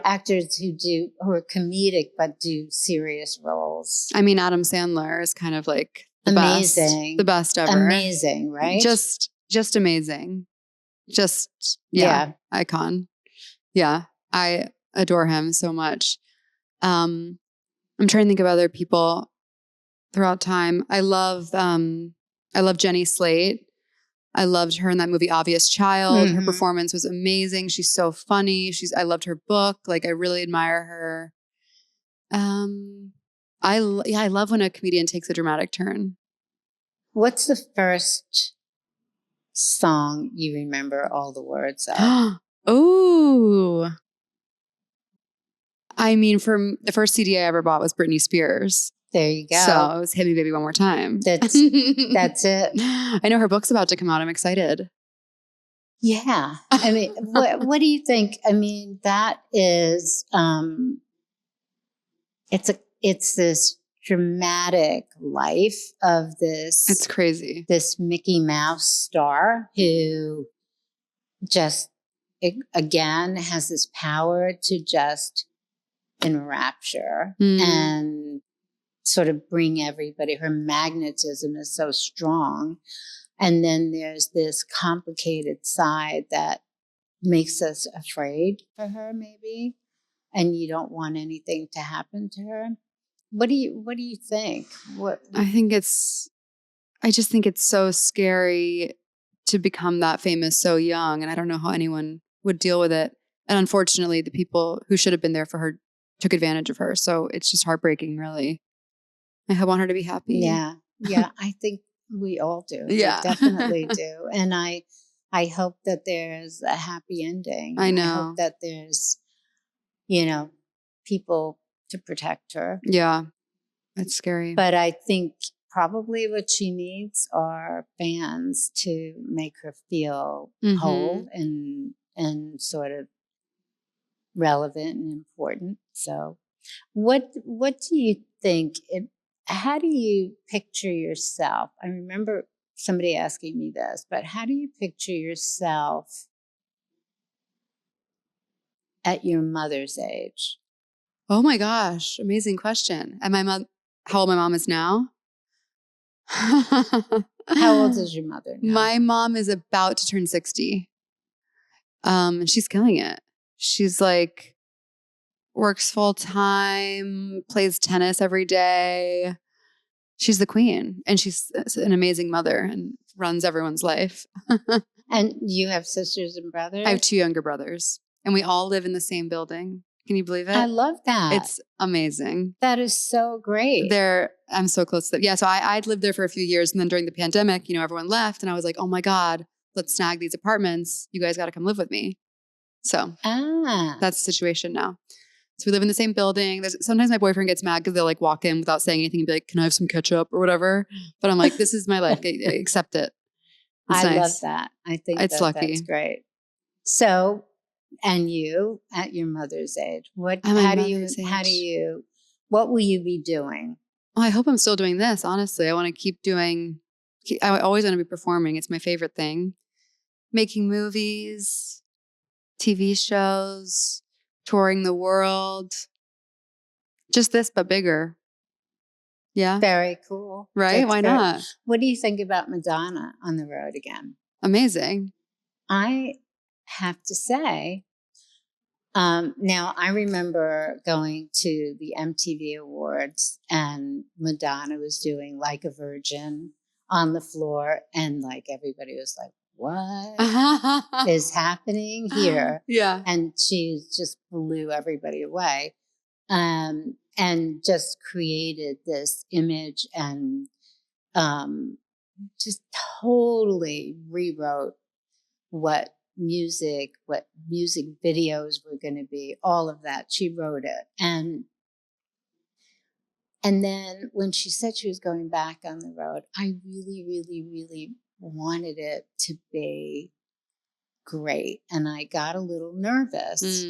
actors who are comedic but do serious roles? I mean, Adam Sandler is kind of like the best ever. Amazing, right? Just amazing. Just, icon. Yeah. I adore him so much. I'm trying to think of other people. throughout time. I love Jenny Slate. I loved her in that movie Obvious Child. Her performance was amazing. She's so funny. I loved her book. Like, I really admire her. I love when a comedian takes a dramatic turn. What's the first song you remember all the words of? Oh, I mean, from the first CD I ever bought was Britney Spears. There you go. So it was Hit Me Baby One More Time. That's it. I know her book's about to come out. I'm excited. Yeah. I mean, what do you think? I mean, that is, it's this dramatic life of this. It's crazy. This Mickey Mouse star who just, again, has this power to just enrapture and sort of bring everybody. Her magnetism is so strong. And then there's this complicated side that makes us afraid for her, maybe, and you don't want anything to happen to her. What do you think? I just think it's so scary to become that famous so young, and I don't know how anyone would deal with it. And unfortunately, the people who should have been there for her took advantage of her. So it's just heartbreaking, really. I want her to be happy. Yeah. I think we all do. Yeah, we definitely do. And I hope that there's a happy ending. I know. I hope that there's, people to protect her. Yeah, it's scary. But I think probably what she needs are fans to make her feel whole and sort of relevant and important. So what do you think? How do you picture yourself? I remember somebody asking me this, but how do you picture yourself at your mother's age? Oh my gosh, amazing question. And how old my mom is now? How old is your mother now? My mom is about to turn 60. And she's killing it. She's like, works full time, plays tennis every day. She's the queen, and she's an amazing mother and runs everyone's life. And you have sisters and brothers? I have 2 younger brothers, and we all live in the same building. Can you believe it? I love that. It's amazing. That is so great. I'm so close to them. Yeah, so I'd lived there for a few years, and then during the pandemic, everyone left, and I was like, oh my God, let's snag these apartments. You guys got to come live with me. So that's the situation now. So we live in the same building. Sometimes my boyfriend gets mad because they'll like walk in without saying anything and be like, can I have some ketchup or whatever? But I'm like, this is my life. I accept it. It's I nice. love that. I think it's lucky. That's great. So, and you at your mother's age, what will you be doing? Well, I hope I'm still doing this. Honestly, I want to I always want to be performing. It's my favorite thing. Making movies, TV shows, touring the world. Just this, but bigger. Yeah. Very cool. Right? That's Why great. not? What do you think about Madonna on the road again? Amazing. I have to say, now I remember going to the MTV Awards and Madonna was doing Like a Virgin on the floor, and like everybody was like, what is happening here? Yeah. And she just blew everybody away. And just created this image and just totally rewrote what music videos were going to be, all of that. She wrote it. And then when she said she was going back on the road, I really, really, really wanted it to be great. And I got a little nervous.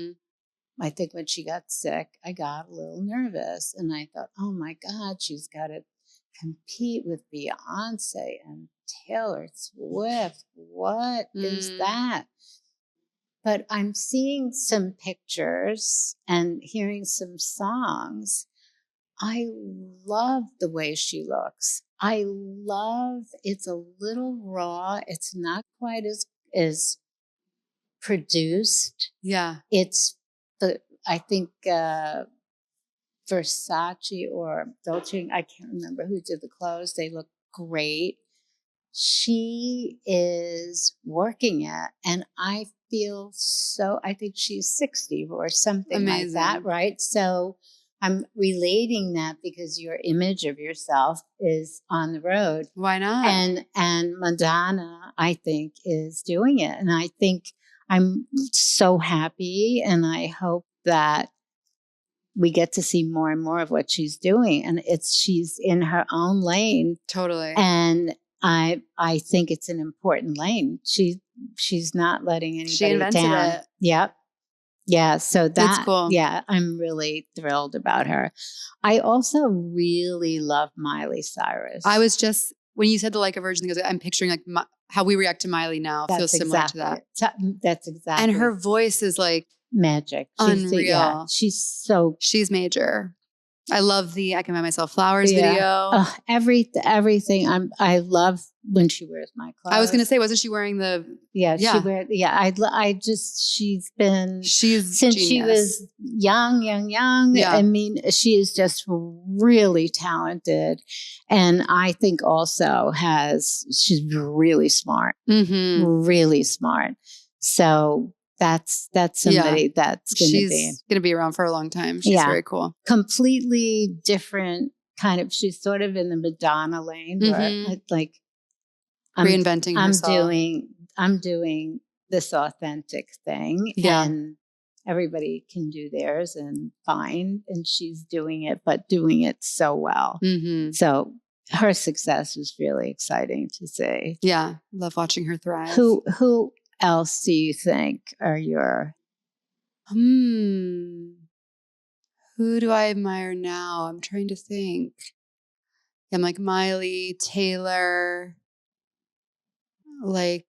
I think when she got sick, I got a little nervous. And I thought, oh my God, she's got to compete with Beyonce and Taylor Swift. What is that? But I'm seeing some pictures and hearing some songs. I love the way she looks. It's a little raw. It's not quite as produced. Yeah. I think Versace or Dolce. I can't remember who did the clothes. They look great. She is working it, and I think she's 60 or something like that, Amazing. right? So I'm relating that because your image of yourself is on the road. Why not? And Madonna, I think, is doing it. And I think I'm so happy, and I hope that we get to see more and more of what she's doing. And she's in her own lane. Totally. And I think it's an important lane. She's not letting anybody She invented down. it. Yep. Yeah. So That's cool. Yeah, I'm really thrilled about her. I also really love Miley Cyrus. I was just, when you said the Like a Virgin thing, I'm picturing like how we react to Miley now feels similar to that. That's exactly. And her voice is like magic. Unreal. She's major. I love the I Can Buy Myself Flowers video. Everything. I love when she wears my clothes. I was going to say, wasn't she wearing the? She wears. Yeah, she's been since genius. She was young. Yeah. I mean, she is just really talented, and I think also she's really smart. Mm-hmm. Really smart. So that's somebody that's going to be around for a long time. She's very cool. Completely different kind of. She's sort of in the Madonna lane, where like reinventing herself. I'm doing this authentic thing, and everybody can do theirs and fine. And she's doing it, but doing it so well. Mm-hmm. So her success was really exciting to see. Yeah, love watching her thrive. Who else do you think are your? Who do I admire now? I'm trying to think. I'm like Miley, Taylor. Like,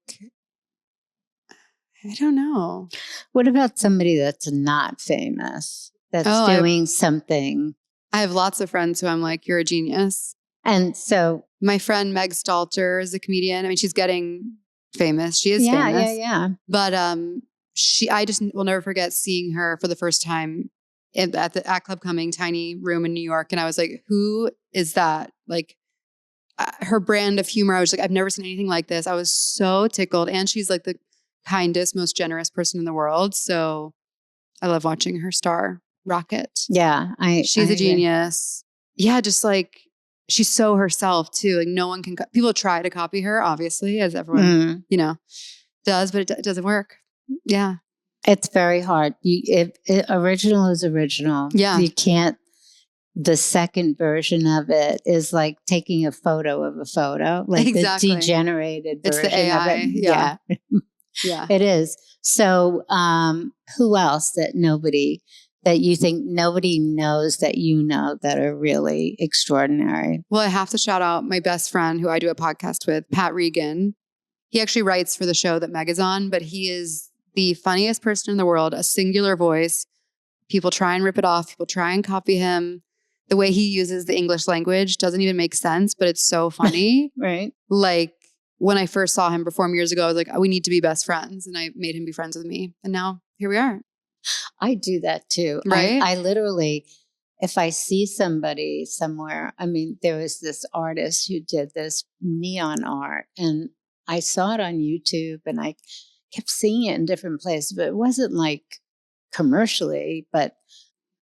I don't know. What about somebody that's not famous, that's doing something? I have lots of friends who I'm like, you're a genius. And so my friend Meg Stalter is a comedian. I mean, she's getting famous. She is famous. Yeah. But I just will never forget seeing her for the first time at Club Cumming, tiny room in New York. And I was like, who is that? Like, her brand of humor, I was like, I've never seen anything like this. I was so tickled. And she's like the kindest, most generous person in the world. So I love watching her star rocket. Yeah. She's a genius. Yeah. Just like, she's so herself too. Like no one can, people try to copy her, obviously, as everyone, does, but it doesn't work. Yeah. It's very hard. Original is original. Yeah. You can't. The second version of it is like taking a photo of a photo, like the degenerated version the AI, of it. Yeah. Yeah. It is. So who else that you think nobody knows that you know that are really extraordinary? Well, I have to shout out my best friend who I do a podcast with, Pat Regan. He actually writes for the show that Meg is on, but he is the funniest person in the world, a singular voice. People try and rip it off. People try and copy him. The way he uses the English language doesn't even make sense, but it's so funny. Right. Like when I first saw him perform years ago, I was like, we need to be best friends. And I made him be friends with me. And now here we are. I do that too. Right. I literally, if I see somebody somewhere, I mean, there was this artist who did this neon art, and I saw it on YouTube, and I kept seeing it in different places, but it wasn't like commercially, but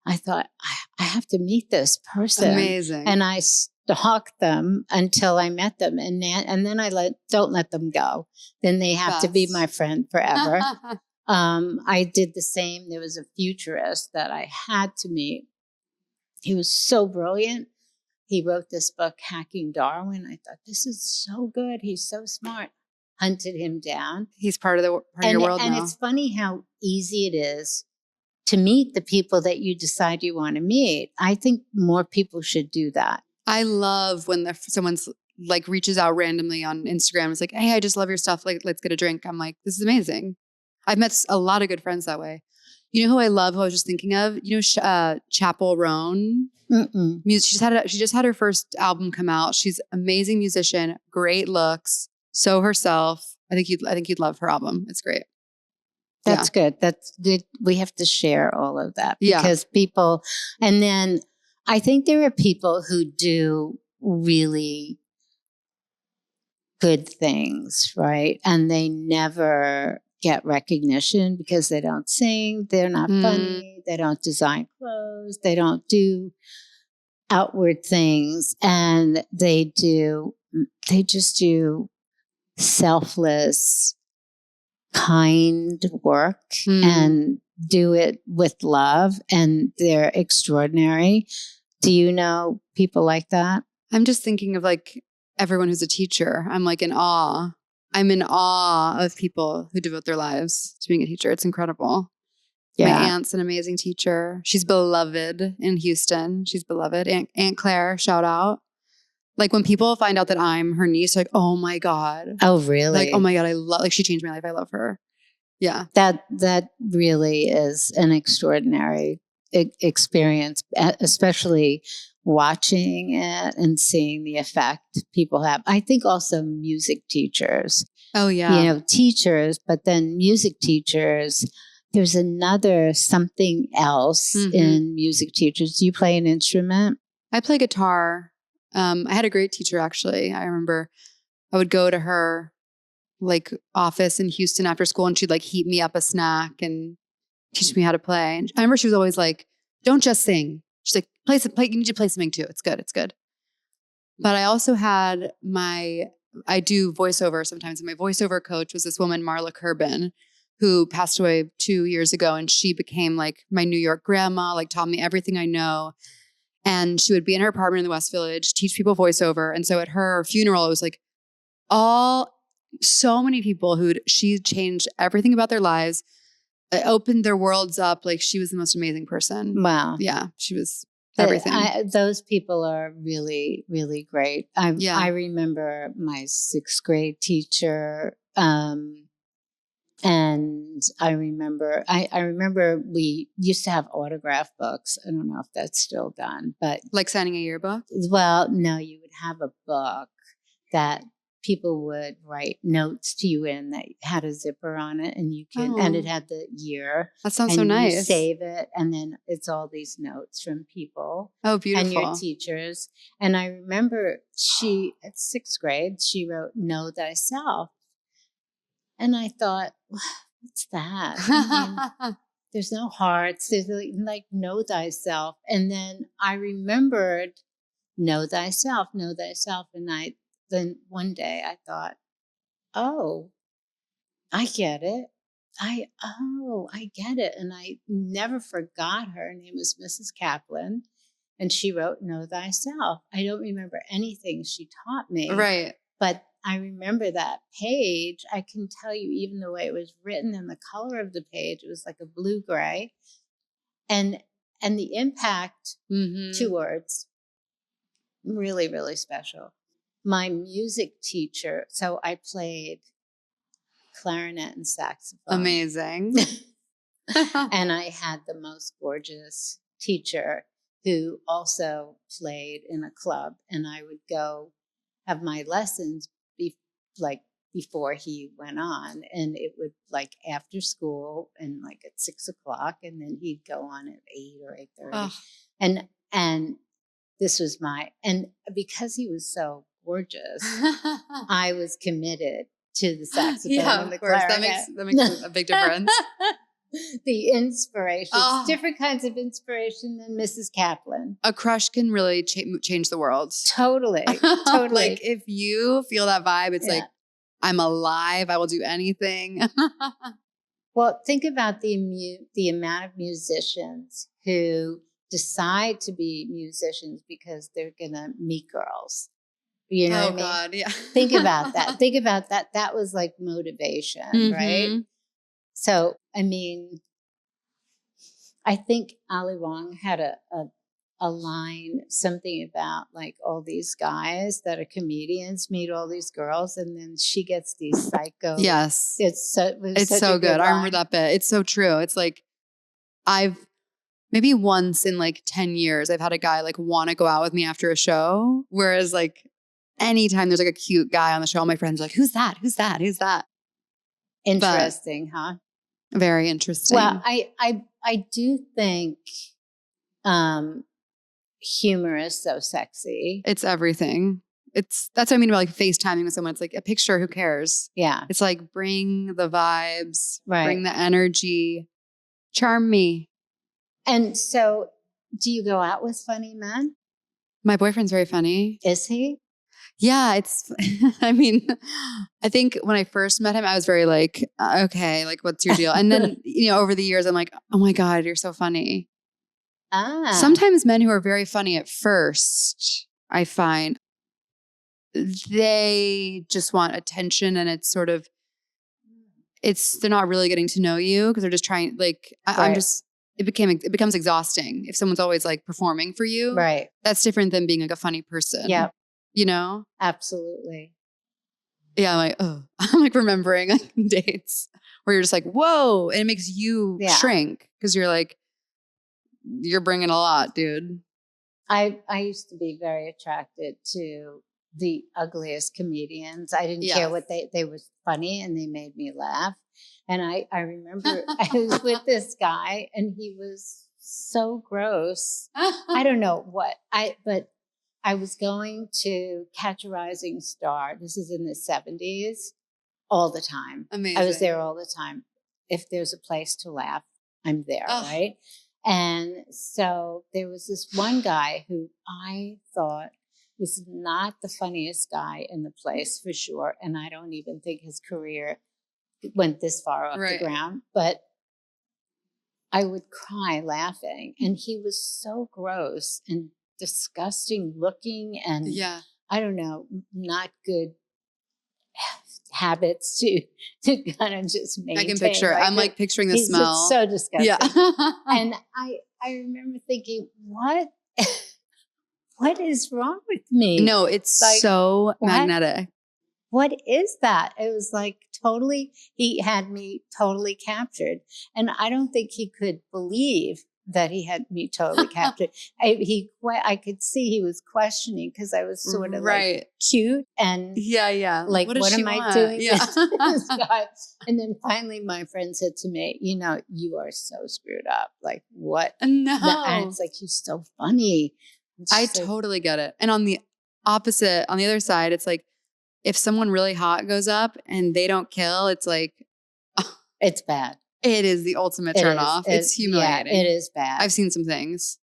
I thought, I have to meet this person. Amazing. And I stalked them until I met them. And then I don't let them go. Then they have to be my friend forever. I did the same. There was a futurist that I had to meet. He was so brilliant. He wrote this book, Hacking Darwin. I thought, this is so good. He's so smart. Hunted him down. He's part of your world now. And it's funny how easy it is to meet the people that you decide you want to meet. I think more people should do that. I love when someone's like reaches out randomly on Instagram. It's like, hey, I just love your stuff. Like, let's get a drink. I'm like, this is amazing. I've met a lot of good friends that way. You know who I love, who I was just thinking of? You know, Chapel Roan? She just had her first album come out. She's an amazing musician, great looks, so herself. I think you'd love her album. It's great. That's good. That's good. We have to share all of that because people, and then I think there are people who do really good things, right? And they never get recognition because they don't sing, they're not funny, they don't design clothes, they don't do outward things, and they just do selfless, kind work and do it with love, and they're extraordinary. Do you know people like that? I'm just thinking of like everyone who's a teacher. I'm like in awe. I'm in awe of people who devote their lives to being a teacher. It's incredible. Yeah. My aunt's an amazing teacher. She's beloved in Houston. She's beloved. Aunt Claire, shout out. Like when people find out that I'm her niece, like, oh my God. Oh, really? Like, oh my God, like she changed my life. I love her. Yeah. That really is an extraordinary experience, especially watching it and seeing the effect people have. I think also music teachers. Oh, yeah. You know, teachers, but then music teachers. There's another something else in music teachers. Do you play an instrument? I play guitar. I had a great teacher, actually. I remember I would go to her like office in Houston after school, and she'd like heat me up a snack and teach me how to play. And I remember she was always like, don't just sing. She's like, play, you need to play something too. It's good. It's good. But I also had I do voiceover sometimes. And my voiceover coach was this woman, Marla Curbin, who passed away 2 years ago. And she became like my New York grandma, like taught me everything I know. And she would be in her apartment in the West Village, teach people voiceover. And so at her funeral, it was like so many people she changed everything about their lives, opened their worlds up. Like she was the most amazing person. Wow. Yeah. She was everything. Those people are really, really great. I remember my 6th grade teacher. And I remember we used to have autograph books. I don't know if that's still done, but like signing a yearbook? Well, no, you would have a book that people would write notes to you in that had a zipper on it, and you can, and it had the year. That sounds so nice. You save it, and then it's all these notes from people. Oh, beautiful. And your teachers. And I remember at 6th grade, she wrote, "Know thyself." And I thought, what's that? I mean, there's no hearts. There's like know thyself. And then I remembered know thyself. And then one day I thought, oh, I get it. I get it. And I never forgot her. Her name was Mrs. Kaplan. And she wrote, know thyself. I don't remember anything she taught me. Right. But I remember that page. I can tell you even the way it was written and the color of the page. It was like a blue-gray. And the impact, 2 words, really, really special. My music teacher, so I played clarinet and saxophone. Amazing. And I had the most gorgeous teacher who also played in a club. And I would go have my lessons before he went on, and it would like after school and like at 6 o'clock, and then he'd go on at 8 or 8:30. And this was and because he was so gorgeous, I was committed to the saxophone and the clarinet. That makes a big difference. The inspirations, different kinds of inspiration than Mrs. Kaplan. A crush can really change the world. Totally. Like if you feel that vibe, it's like, I'm alive. I will do anything. Well, think about the amount of musicians who decide to be musicians because they're going to meet girls. You know what I mean? God, yeah. Think about that. Think about that. That was like motivation, right? So, I mean, I think Ali Wong had a line, something about like all these guys that are comedians meet all these girls, and then she gets these psycho. Yes. It's so good. I remember that bit. It's so true. It's like maybe once in like 10 years, I've had a guy like want to go out with me after a show. Whereas like anytime there's like a cute guy on the show, all my friends are like, who's that? Who's that? Who's that? Interesting, huh? Very interesting. Well, I do think humor is so sexy. It's everything. That's what I mean about like FaceTiming with someone. It's like a picture. Who cares? Yeah. It's like bring the vibes, Right. bring the energy, charm me. And so do you go out with funny men? My boyfriend's very funny. Is he? Yeah, it's, I mean, I think when I first met him, I was very like, okay, like what's your deal? And then, over the years, I'm like, oh my God, you're so funny. Sometimes men who are very funny at first, I find they just want attention, and it's sort of, they're not really getting to know you because they're just trying, like, I'm just, it becomes exhausting if someone's always like performing for you. Right. That's different than being like a funny person. Yeah. Absolutely. Yeah. I'm like, oh, I'm like remembering like dates where you're just like, whoa. And it makes you shrink because you're like, you're bringing a lot, dude. I used to be very attracted to the ugliest comedians. I didn't care what they were funny and they made me laugh. And I remember I was with this guy and he was so gross. I don't know what but I was going to Catch a Rising Star. This is in the 70s all the time. Amazing. I was there all the time. If there's a place to laugh, I'm there, right? And so there was this one guy who I thought was not the funniest guy in the place for sure. And I don't even think his career went this far off the ground. But I would cry laughing. And he was so gross and disgusting looking and I don't know, not good habits to kind of just maintain. I can picture. I'm like picturing the smell. It's so disgusting. Yeah. And I remember thinking, what is wrong with me? No, it's like, so magnetic. What is that? It was like he had me totally captured. And I don't think he could believe that he had me totally captured. I could see he was questioning because I was sort of like cute and like, what am I doing with this guy? And then finally my friend said to me, you are so screwed up. Like what? No. And it's like, he's so funny. I totally get it. And on the other side, it's like, if someone really hot goes up and they don't kill, it's like, it's bad. It is the ultimate turnoff. It's humiliating. Yeah, it is bad. I've seen some things.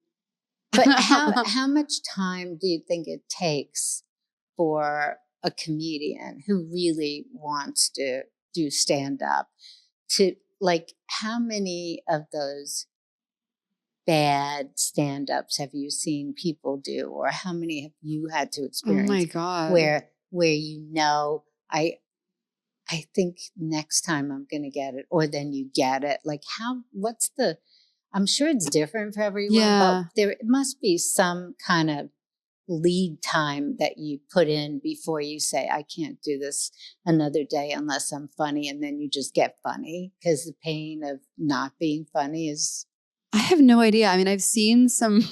But how much time do you think it takes for a comedian who really wants to do stand up to, like, how many of those bad stand-ups have you seen people do, or how many have you had to experience? Oh my God. Where I think next time I'm going to get it, or then you get it. Like I'm sure it's different for everyone, but it must be some kind of lead time that you put in before you say, I can't do this another day unless I'm funny. And then you just get funny because the pain of not being funny is. I have no idea. I mean, I've seen some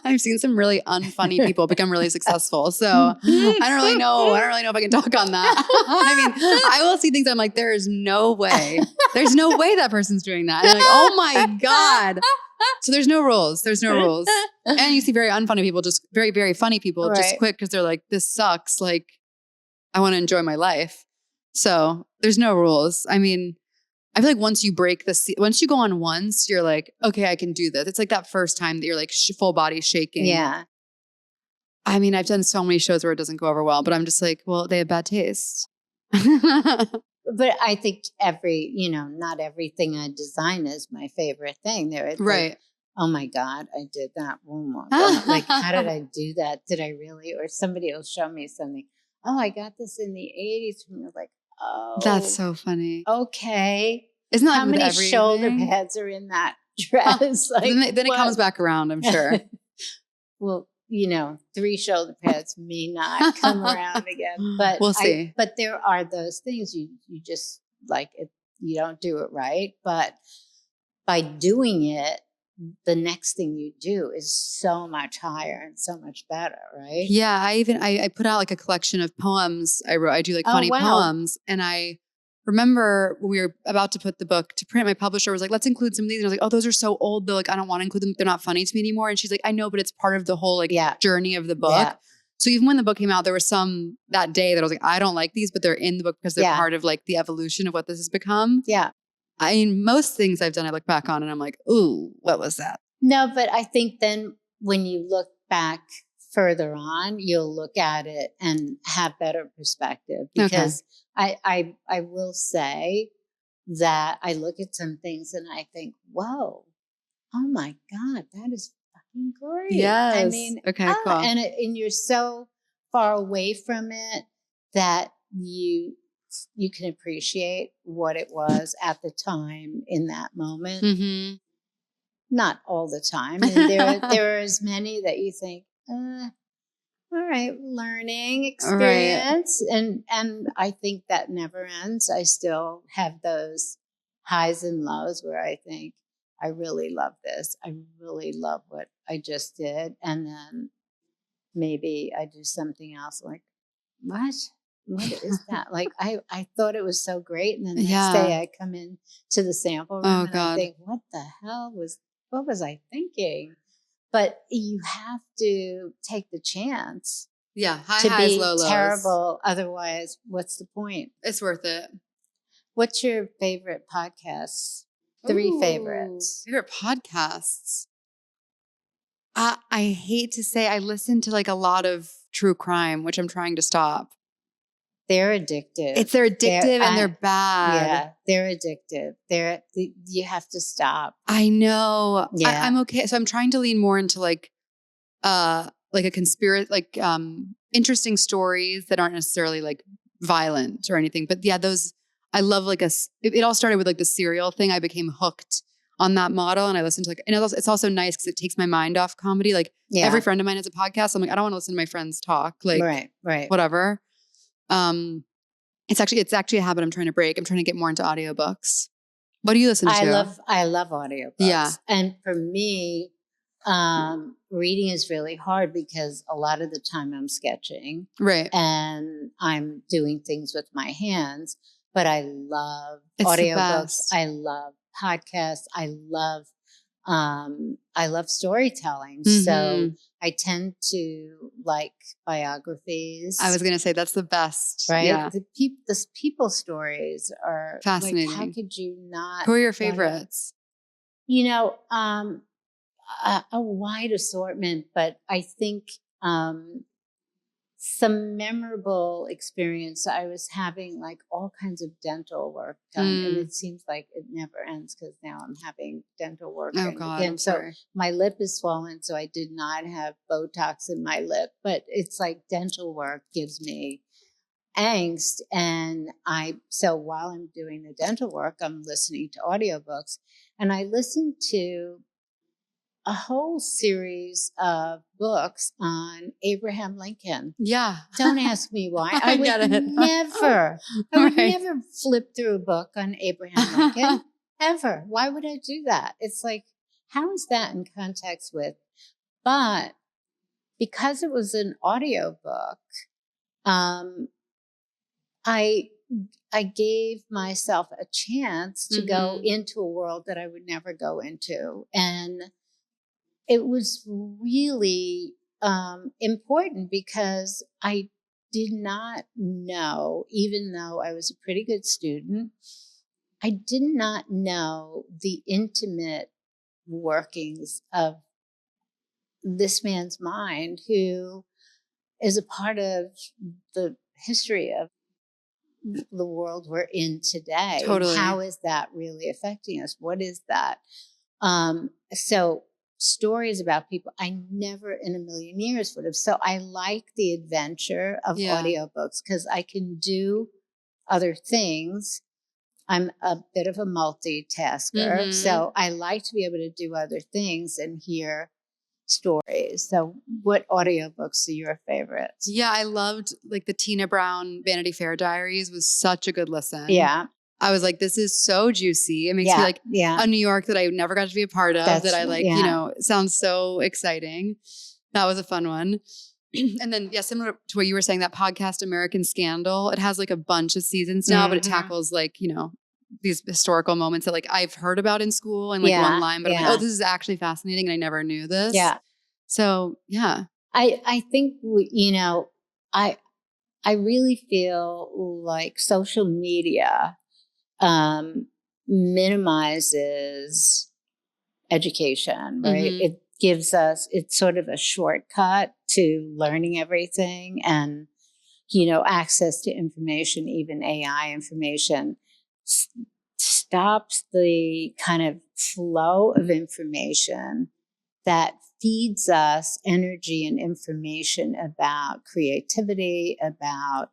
really unfunny people become really successful. So I don't really know if I can talk on that. I mean, I will see things I'm like, there is no way. There's no way that person's doing that. And I'm like, oh my God. So there's no rules. There's no rules. And you see very unfunny people, just very, very funny people just quit because they're like, this sucks. Like, I want to enjoy my life. So there's no rules. I mean, I feel like once you once you go on once, you're like, okay, I can do this. It's like that first time that you're like full body shaking. Yeah. I mean, I've done so many shows where it doesn't go over well, but I'm just like, well, they have bad taste. But I think not everything I design is my favorite thing. It's like, oh my God, I did that. Oh my God. Like, how did I do that? Did I really? Or somebody will show me something. Oh, I got this in the 80s. And you're like, oh, that's so funny. Okay. Isn't that how many shoulder pads are in that dress? Like, then it comes back around, I'm sure. Well, 3 shoulder pads may not come around again, but we'll see. But there are those things you just like it, you don't do it right, but by doing it, the next thing you do is so much higher and so much better, right? Yeah, I put out like a collection of poems I wrote. I do like funny poems, and I remember when we were about to put the book to print, my publisher was like, let's include some of these. And I was like, oh, those are so old. They're like, I don't want to include them. They're not funny to me anymore. And she's like, I know, but it's part of the whole like journey of the book. Yeah. So even when the book came out, there were some that day that I was like, I don't like these, but they're in the book because they're part of like the evolution of what this has become. Yeah. I mean, most things I've done, I look back on and I'm like, ooh, what was that? No, but I think then when you look back further on, you'll look at it and have better perspective, because I will say that I look at some things and I think, whoa, oh my God, that is fucking great. Yes. I mean, cool. And you're so far away from it that you can appreciate what it was at the time in that moment. Mm-hmm. Not all the time. And there are as many that you think, all right, learning experience. Right. And I think that never ends. I still have those highs and lows where I think, I really love this. I really love what I just did. And then maybe I do something else like, what is that? Like, I thought it was so great. And then the next day I come in to the sample room and I think, what the hell what was I thinking? But you have to take the chance. Yeah. To be terrible. Otherwise, what's the point? It's worth it. What's your favorite podcast? 3 favorites. Favorite podcasts. I hate to say I listen to like a lot of true crime, which I'm trying to stop. They're addictive. They're addictive and they're bad. Yeah, they're addictive. You have to stop. I know. Yeah. I'm okay. So I'm trying to lean more into like a conspiracy, like interesting stories that aren't necessarily like violent or anything. But yeah, those I love. Like it all started with like the serial thing. I became hooked on that model, and I listened to like, and it's also nice because it takes my mind off comedy. Like every friend of mine has a podcast. I'm like, I don't want to listen to my friends talk. Like right, whatever. It's actually a habit I'm trying to break. I'm trying to get more into audiobooks. What do you listen to? I love audiobooks. Yeah. And for me, reading is really hard because a lot of the time I'm sketching. Right. And I'm doing things with my hands, but I love audiobooks. I love podcasts. I love storytelling. Mm-hmm. So I tend to like biographies. I was going to say that's the best. Right? Yeah. The people stories are fascinating. Like, how could you not? Who are your favorites? A wide assortment, but I think some memorable experience. I was having like all kinds of dental work done, and it seems like it never ends because now I'm having dental work again. So my lip is swollen, so I did not have Botox in my lip, but it's like dental work gives me angst. And so while I'm doing the dental work, I'm listening to audiobooks, and I listened to a whole series of books on Abraham Lincoln. Yeah. Don't ask me why. I would never flip through a book on Abraham Lincoln, ever. Why would I do that? It's like, how is that in context with? But because it was an audiobook, I gave myself a chance to go into a world that I would never go into. And it was really important because I did not know, even though I was a pretty good student, I did not know the intimate workings of this man's mind, who is a part of the history of the world we're in today. Totally. How is that really affecting us? What is that? So stories about people I never in a million years would have. So I like the adventure of audiobooks because I can do other things. I'm a bit of a multitasker. So I like to be able to do other things and hear stories. So what audiobooks are your favorites? Yeah, I loved like the Tina Brown Vanity Fair Diaries was such a good listen. Yeah. I was like, this is so juicy. It makes me like a New York that I never got to be a part of. That I like, it sounds so exciting. That was a fun one. And then, yeah, similar to what you were saying, that podcast American Scandal, it has like a bunch of seasons now, but it tackles like, you know, these historical moments that like I've heard about in school and like one line, but I'm like, oh, this is actually fascinating and I never knew this. Yeah. So yeah. I think, you know, I really feel like social media minimizes education, right? Mhm. It gives us, it's sort of a shortcut to learning everything, and, you know, access to information, even AI information, stops the kind of flow of information that feeds us energy and information about creativity, about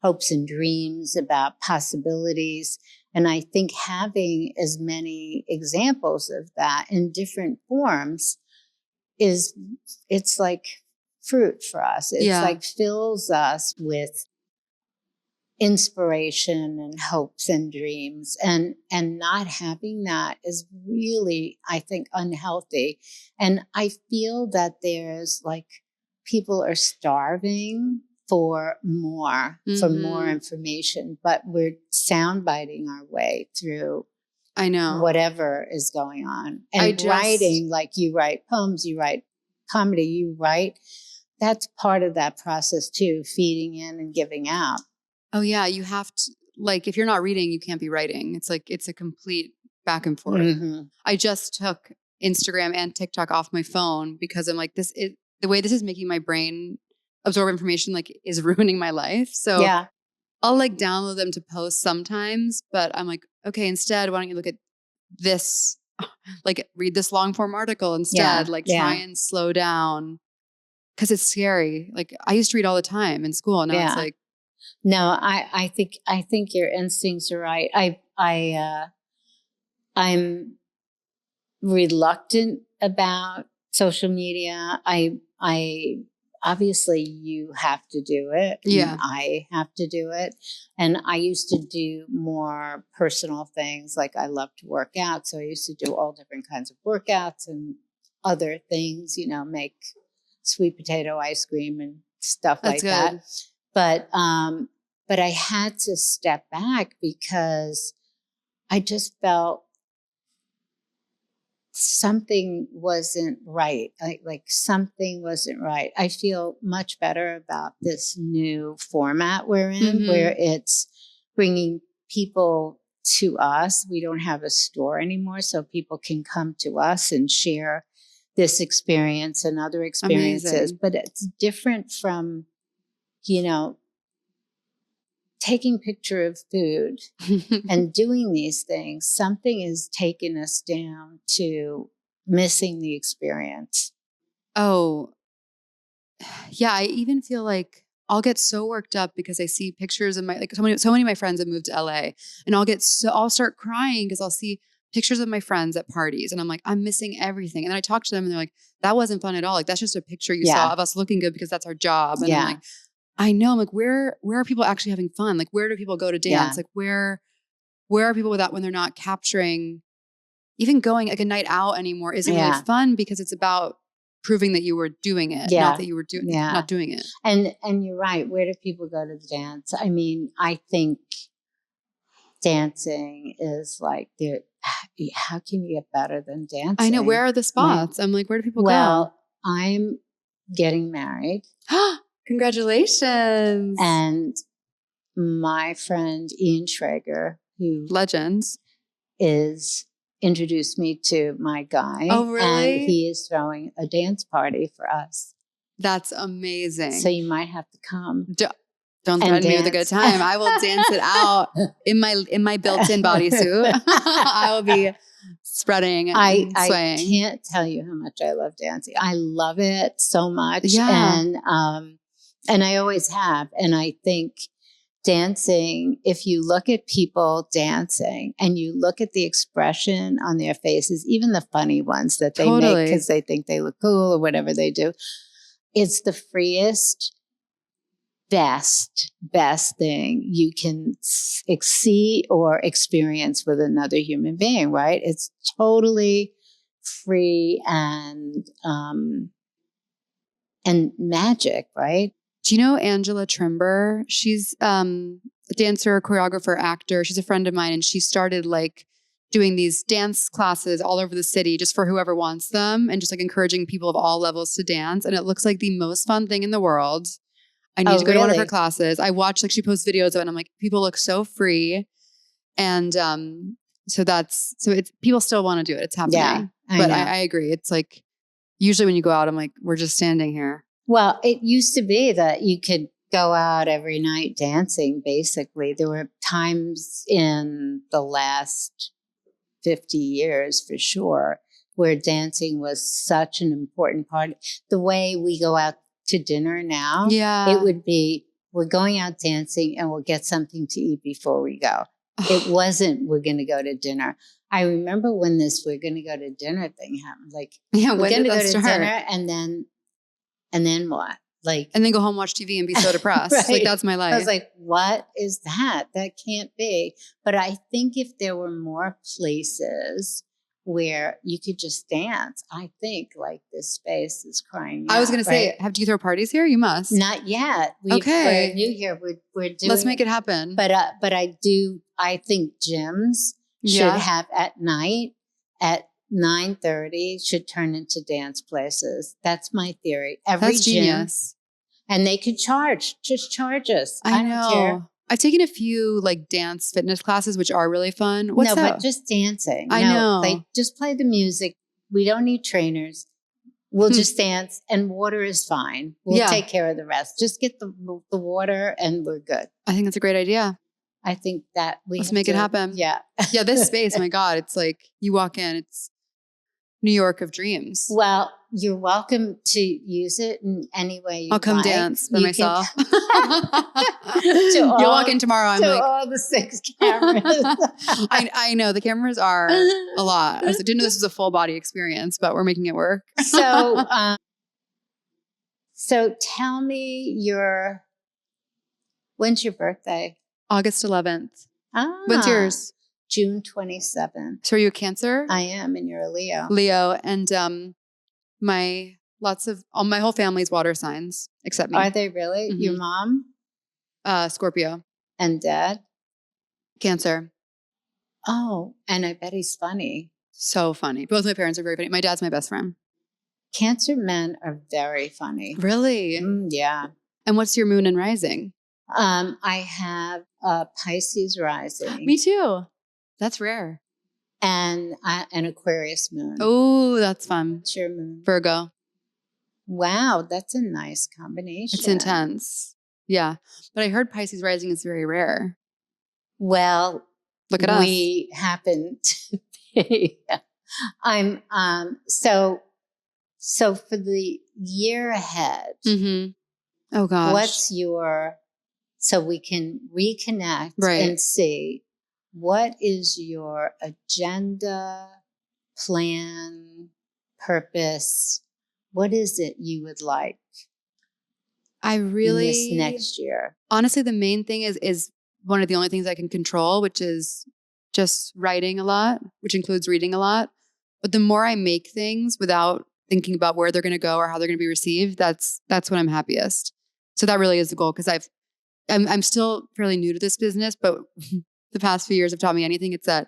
hopes and dreams, about possibilities. And I think having as many examples of that in different forms it's like fruit for us. It's like fills us with inspiration and hopes and dreams, and not having that is really, I think, unhealthy. And I feel that there's like, people are starving for more information, but we're soundbiting our way through, I know, whatever is going on. And writing, like, you write poems, you write comedy, you write, that's part of that process too, feeding in and giving out. Oh yeah, you have to, like, if you're not reading, you can't be writing. It's like, it's a complete back and forth. I just took Instagram and TikTok off my phone because I'm like, the way this is making my brain absorb information, like, is ruining my life. So yeah, I'll like download them to post sometimes, but I'm like, okay, instead, why don't you look at this, like read this long form article instead, like try and slow down. Cause it's scary. Like I used to read all the time in school. And now it's like, no, I think your instincts are right. I'm reluctant about social media. I obviously you have to do it. Yeah. I have to do it. And I used to do more personal things. Like I love to work out. So I used to do all different kinds of workouts and other things, you know, make sweet potato ice cream and stuff like that. But I had to step back because I just felt something wasn't right. Like something wasn't right. I feel much better about this new format we're in, where it's bringing people to us. We don't have a store anymore, so people can come to us and share this experience and other experiences. Amazing. But it's different from, you know, taking picture of food and doing these things. Something is taking us down to missing the experience. Oh, yeah. I even feel like I'll get so worked up because I see pictures of my, like so many of my friends have moved to LA, and I'll start crying because I'll see pictures of my friends at parties and I'm like, I'm missing everything. And then I talk to them and they're like, that wasn't fun at all. Like that's just a picture you saw of us looking good because that's our job. And I'm like, I know. I'm like, where are people actually having fun? Like, where do people go to dance? Like, where are people with that when they're not capturing, even going like a night out anymore isn't really fun because it's about proving that you were doing it, not that you were not doing it. And you're right. Where do people go to dance? I mean, I think dancing is like, how can you get better than dancing? I know. Where are the spots? I'm like, where do people go? Well, I'm getting married. Congratulations. And my friend Ian Schrager, who legends, is introduced me to my guy. Oh, really? And he is throwing a dance party for us. That's amazing. So you might have to come. Don't threaten me with a good time. I will dance it out in my built-in bodysuit. I will be spreading and swaying. I can't tell you how much I love dancing. I love it so much. Yeah. And I always have. And I think dancing, if you look at people dancing and you look at the expression on their faces, even the funny ones that they make because they think they look cool or whatever they do, it's the freest, best thing you can see or experience with another human being, right? It's totally free and and magic, right? Do you know Angela Trimber? She's a dancer, choreographer, actor. She's a friend of mine, and she started like doing these dance classes all over the city just for whoever wants them, and just like encouraging people of all levels to dance. And it looks like the most fun thing in the world. I need to go to one of her classes. I watch, like, she posts videos of it, and I'm like, people look so free. And so it's people still want to do it. It's happening. Yeah, I agree. It's like usually when you go out, I'm like, we're just standing here. Well, it used to be that you could go out every night dancing, basically. There were times in the last 50 years, for sure, where dancing was such an important part. The way we go out to dinner now, it would be, we're going out dancing and we'll get something to eat before we go. It wasn't, we're going to go to dinner. I remember when this we're going to go to dinner thing happened. Like, we're going to go to dinner and then what? Like, and then go home, watch TV, and be so depressed. Right. Like, that's my life. I was like, what is that? That can't be. But I think if there were more places where you could just dance, I think like this space is crying out. I was going to say, do you throw parties here? You must. Not yet. Okay. We're new here. We're doing. Let's make it happen. But I think gyms should have at night at 9:30 should turn into dance places. That's my theory. That's genius. And they could just charge us. I don't know. care. I've taken a few like dance fitness classes, which are really fun. But just dancing. I know. Just play the music. We don't need trainers. We'll just dance, and water is fine. We'll take care of the rest. Just get the water and we're good. I think that's a great idea. I think that let's make it happen. Yeah. Yeah. This space, my God, it's like you walk in, it's New York of dreams. Well, you're welcome to use it in any way you I'll come like. dance by myself. You'll walk in tomorrow. I'm like, all the 6 cameras. I know the cameras are a lot. I didn't know this was a full body experience, but we're making it work. So tell me when's your birthday? August 11th. When's yours? June 27th. So are you a Cancer? I am, and you're a Leo. Leo, and my whole family's water signs except me. Are they really? Mm-hmm. Your mom? Scorpio. And dad? Cancer. Oh, and I bet he's funny. So funny. Both my parents are very funny. My dad's my best friend. Cancer men are very funny. Really? Yeah. And what's your moon and rising? I have Pisces rising. Me too. That's rare. And an Aquarius moon. Oh, that's fun. What's your moon? Virgo. Wow, that's a nice combination. It's intense. Yeah. But I heard Pisces rising is very rare. Well, look at us. We happen to be. I'm so for the year ahead. Mm-hmm. Oh gosh. So we can reconnect and see what is your agenda, plan, purpose? What is it you would like? In this next year. Honestly, the main thing is one of the only things I can control, which is just writing a lot, which includes reading a lot. But the more I make things without thinking about where they're going to go or how they're going to be received, that's when I'm happiest. So that really is the goal, because I'm still fairly new to this business, but the past few years have taught me anything. It's that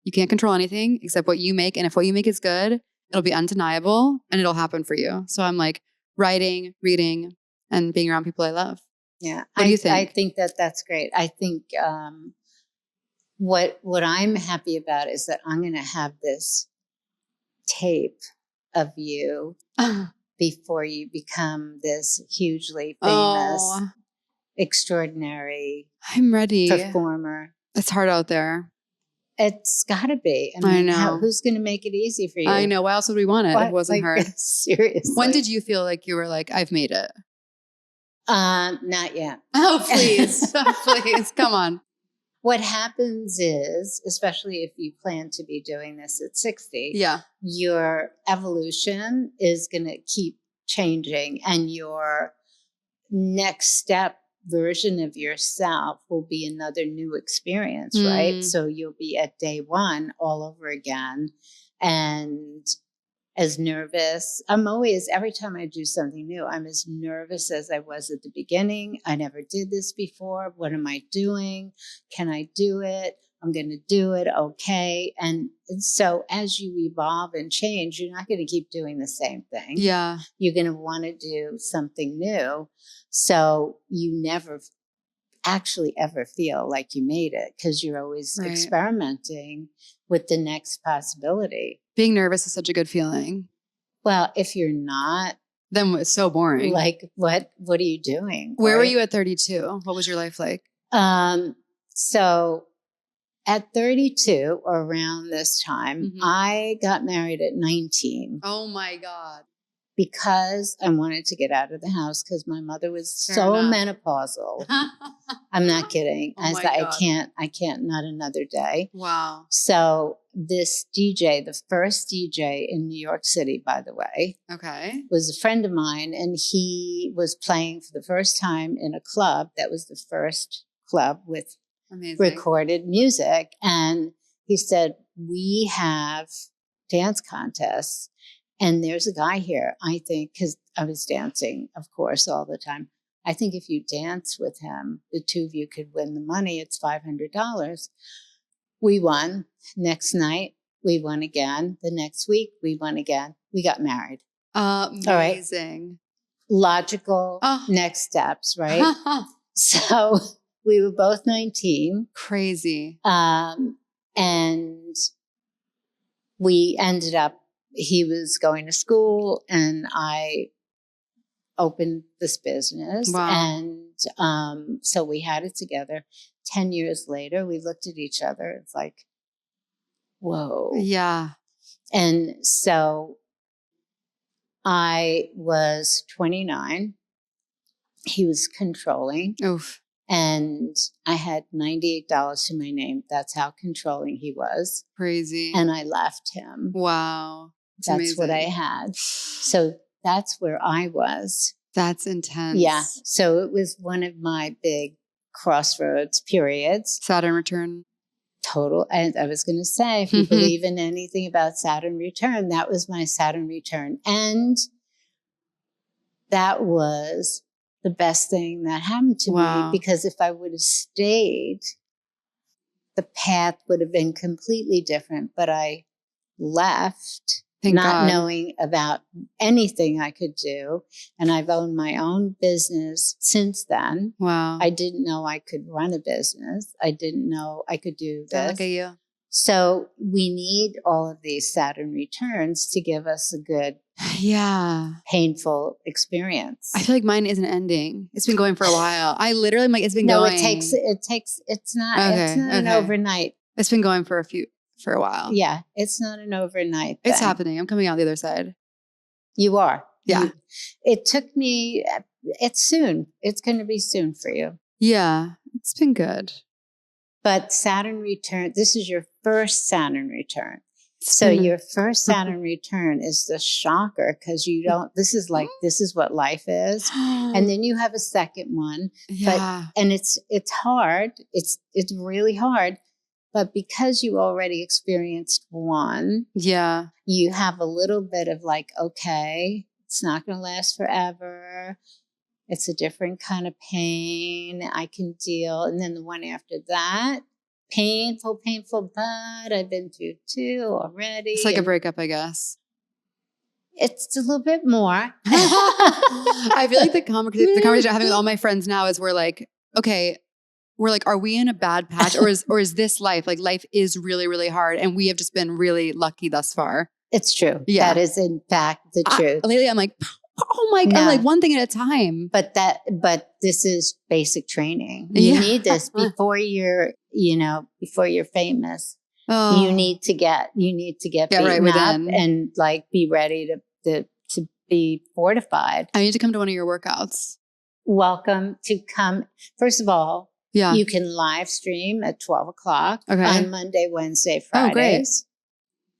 you can't control anything except what you make. And if what you make is good, it'll be undeniable and it'll happen for you. So I'm like writing, reading, and being around people I love. Yeah. What do you think? I think that's great. I think what I'm happy about is that I'm going to have this tape of you before you become this hugely famous, extraordinary I'm ready. performer. It's hard out there. It's got to be. I know. Who's going to make it easy for you? I know. Why else would we want it if it wasn't hard? Seriously. When did you feel like you were like, I've made it? Not yet. Oh, please. Please. Come on. What happens is, especially if you plan to be doing this at 60, your evolution is going to keep changing, and your next step version of yourself will be another new experience, right? So you'll be at day one all over again. And as nervous. I'm always, every time I do something new, I'm as nervous as I was at the beginning. I never did this before. What am I doing? Can I do it? I'm going to do it. Okay. And so as you evolve and change, you're not going to keep doing the same thing. Yeah. You're going to want to do something new. So you never actually ever feel like you made it because you're always experimenting with the next possibility. Being nervous is such a good feeling. Well, if you're not, then it's so boring. Like, what are you doing? Where were you at 32? What was your life like? So at 32 or around this time, I got married at 19. Oh my God. Because I wanted to get out of the house because my mother was so menopausal. I'm not kidding. Oh I can't, not another day. Wow. So this DJ, the first DJ in New York City, by the way, was a friend of mine, and he was playing for the first time in a club that was the first club with recorded music. And he said, we have dance contests. And there's a guy here, I think, because I was dancing, of course, all the time. I think if you dance with him, the two of you could win the money. It's $500. We won. Next night, we won again. The next week, we won again. We got married. Amazing. Logical next steps, right? So we were both 19. Crazy. And we ended up, he was going to school and I opened this business. Wow. And so we had it together. 10 years later, we looked at each other. It's like, whoa. Yeah. And so I was 29. He was controlling. Oof. And I had $98 to my name. That's how controlling he was. Crazy. And I left him. Wow. That's amazing. What I had. So that's where I was. That's intense. Yeah. So it was one of my big crossroads periods. Saturn return. Total. And I was going to say, if you believe in anything about Saturn return, that was my Saturn return. And that was the best thing that happened to me, because if I would have stayed, the path would have been completely different. But I left not knowing about anything I could do. And I've owned my own business since then. Wow. I didn't know I could run a business. I didn't know I could do this. Look at you. So we need all of these Saturn returns to give us a good, painful experience. I feel like mine isn't ending. It's been going for a while. I literally am like, it's been going. It's not an overnight. It's been going for a while. Yeah. It's not an overnight thing. It's happening. I'm coming out the other side. You are. Yeah. It took me, it's soon. It's going to be soon for you. Yeah. It's been good. But Saturn return, this is your first Saturn return. So your first Saturn return is the shocker because you don't, this is what life is. And then you have a second one. Yeah. And it's hard. It's really hard. But because you already experienced one, you have a little bit of like, okay, it's not going to last forever. It's a different kind of pain I can deal. And then the one after that, painful, but I've been through two already. It's like a breakup, I guess. It's a little bit more. I feel like the conversation I'm having with all my friends now is we're like, okay, are we in a bad patch or is this life? Like life is really, really hard. And we have just been really lucky thus far. It's true. Yeah. That is in fact the truth. Lately I'm like, oh my God, like one thing at a time. But this is basic training. You need this before you're famous. Oh. You need to get beaten up and like be ready to be fortified. I need to come to one of your workouts. Welcome to come. First of all, you can live stream at 12 o'clock on Monday, Wednesday, Fridays. Oh, great.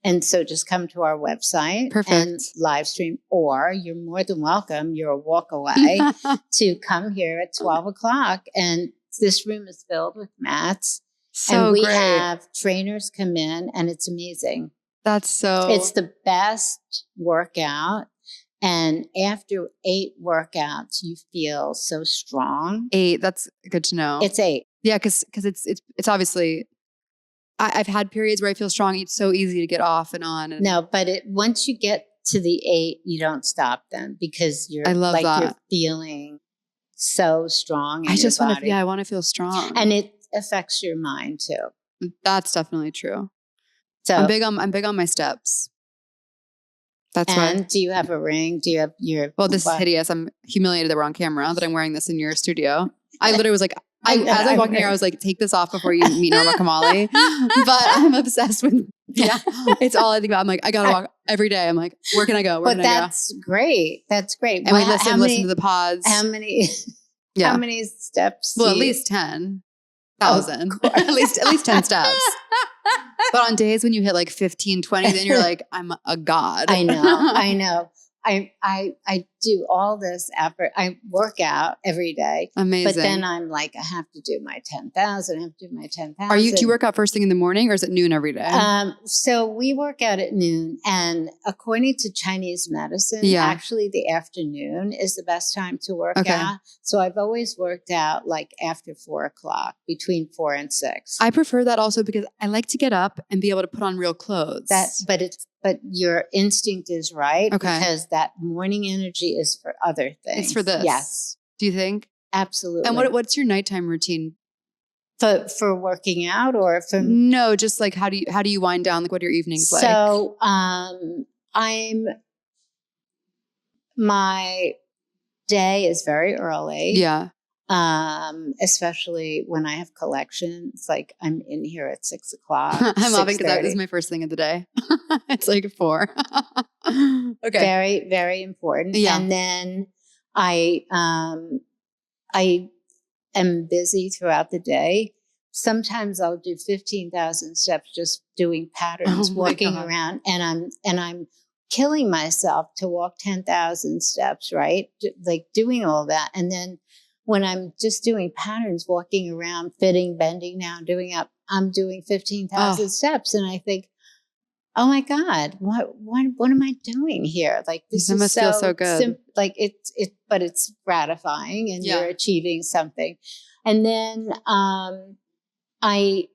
And so just come to our website and live stream, or you're more than welcome. You're a walk away to come here at 12 o'clock. And this room is filled with mats. So and we great. have trainers come in and it's amazing. That's so. It's the best workout. And after 8 workouts, you feel so strong. 8. That's good to know. It's 8. Yeah, because it's obviously. I've had periods where I feel strong. It's so easy to get off and on. And No, but once you get to the 8, you don't stop them because you're I love that. You're feeling so strong. I just want to. Yeah, I want to feel strong, and it affects your mind too. That's definitely true. So I'm big on my steps. That's why. And do you have a ring? Do you have your? Well, this is hideous. I'm humiliated that we're on camera. That I'm wearing this in your studio. I literally was like, as I was walking here, I was like, take this off before you meet Norma Kamali. But I'm obsessed with. Yeah, it's all I think about. I'm like, I gotta walk every day. I'm like, where can I go? Where can I go? That's great. That's great. And we listen to the pods. How many? Yeah. How many steps? Well, at least 10,000. At least 10 steps. But on days when you hit like 15, 20, then you're like, I'm a god. I know. I do all this effort. I work out every day. Amazing. But then I'm like, I have to do my 10,000. I have to do my 10,000. Do you work out first thing in the morning or is it noon every day? So we work out at noon, and according to Chinese medicine, actually the afternoon is the best time to work out. So I've always worked out like after 4:00, between 4 and 6. I prefer that also because I like to get up and be able to put on real clothes. But your instinct is right because that morning energy is for other things. It's for this. Yes. Do you think? Absolutely. And what's your nighttime routine? For working out or for? No, just like how do you wind down? Like what are your evenings like? So my day is very early. Yeah. Especially when I have collections, like I'm in here at 6:00. I'm laughing because that is my first thing of the day. It's like 4. Okay. Very, very important. Yeah. And then I am busy throughout the day. Sometimes I'll do 15,000 steps just doing patterns, walking around, and I'm killing myself to walk 10,000 steps, right? Like doing all that. And then when I'm just doing patterns, walking around, fitting, bending down, doing up, I'm doing 15,000 steps. And I think, oh my God, what am I doing here? Like this must feel so good. But it's gratifying and you're achieving something. And then I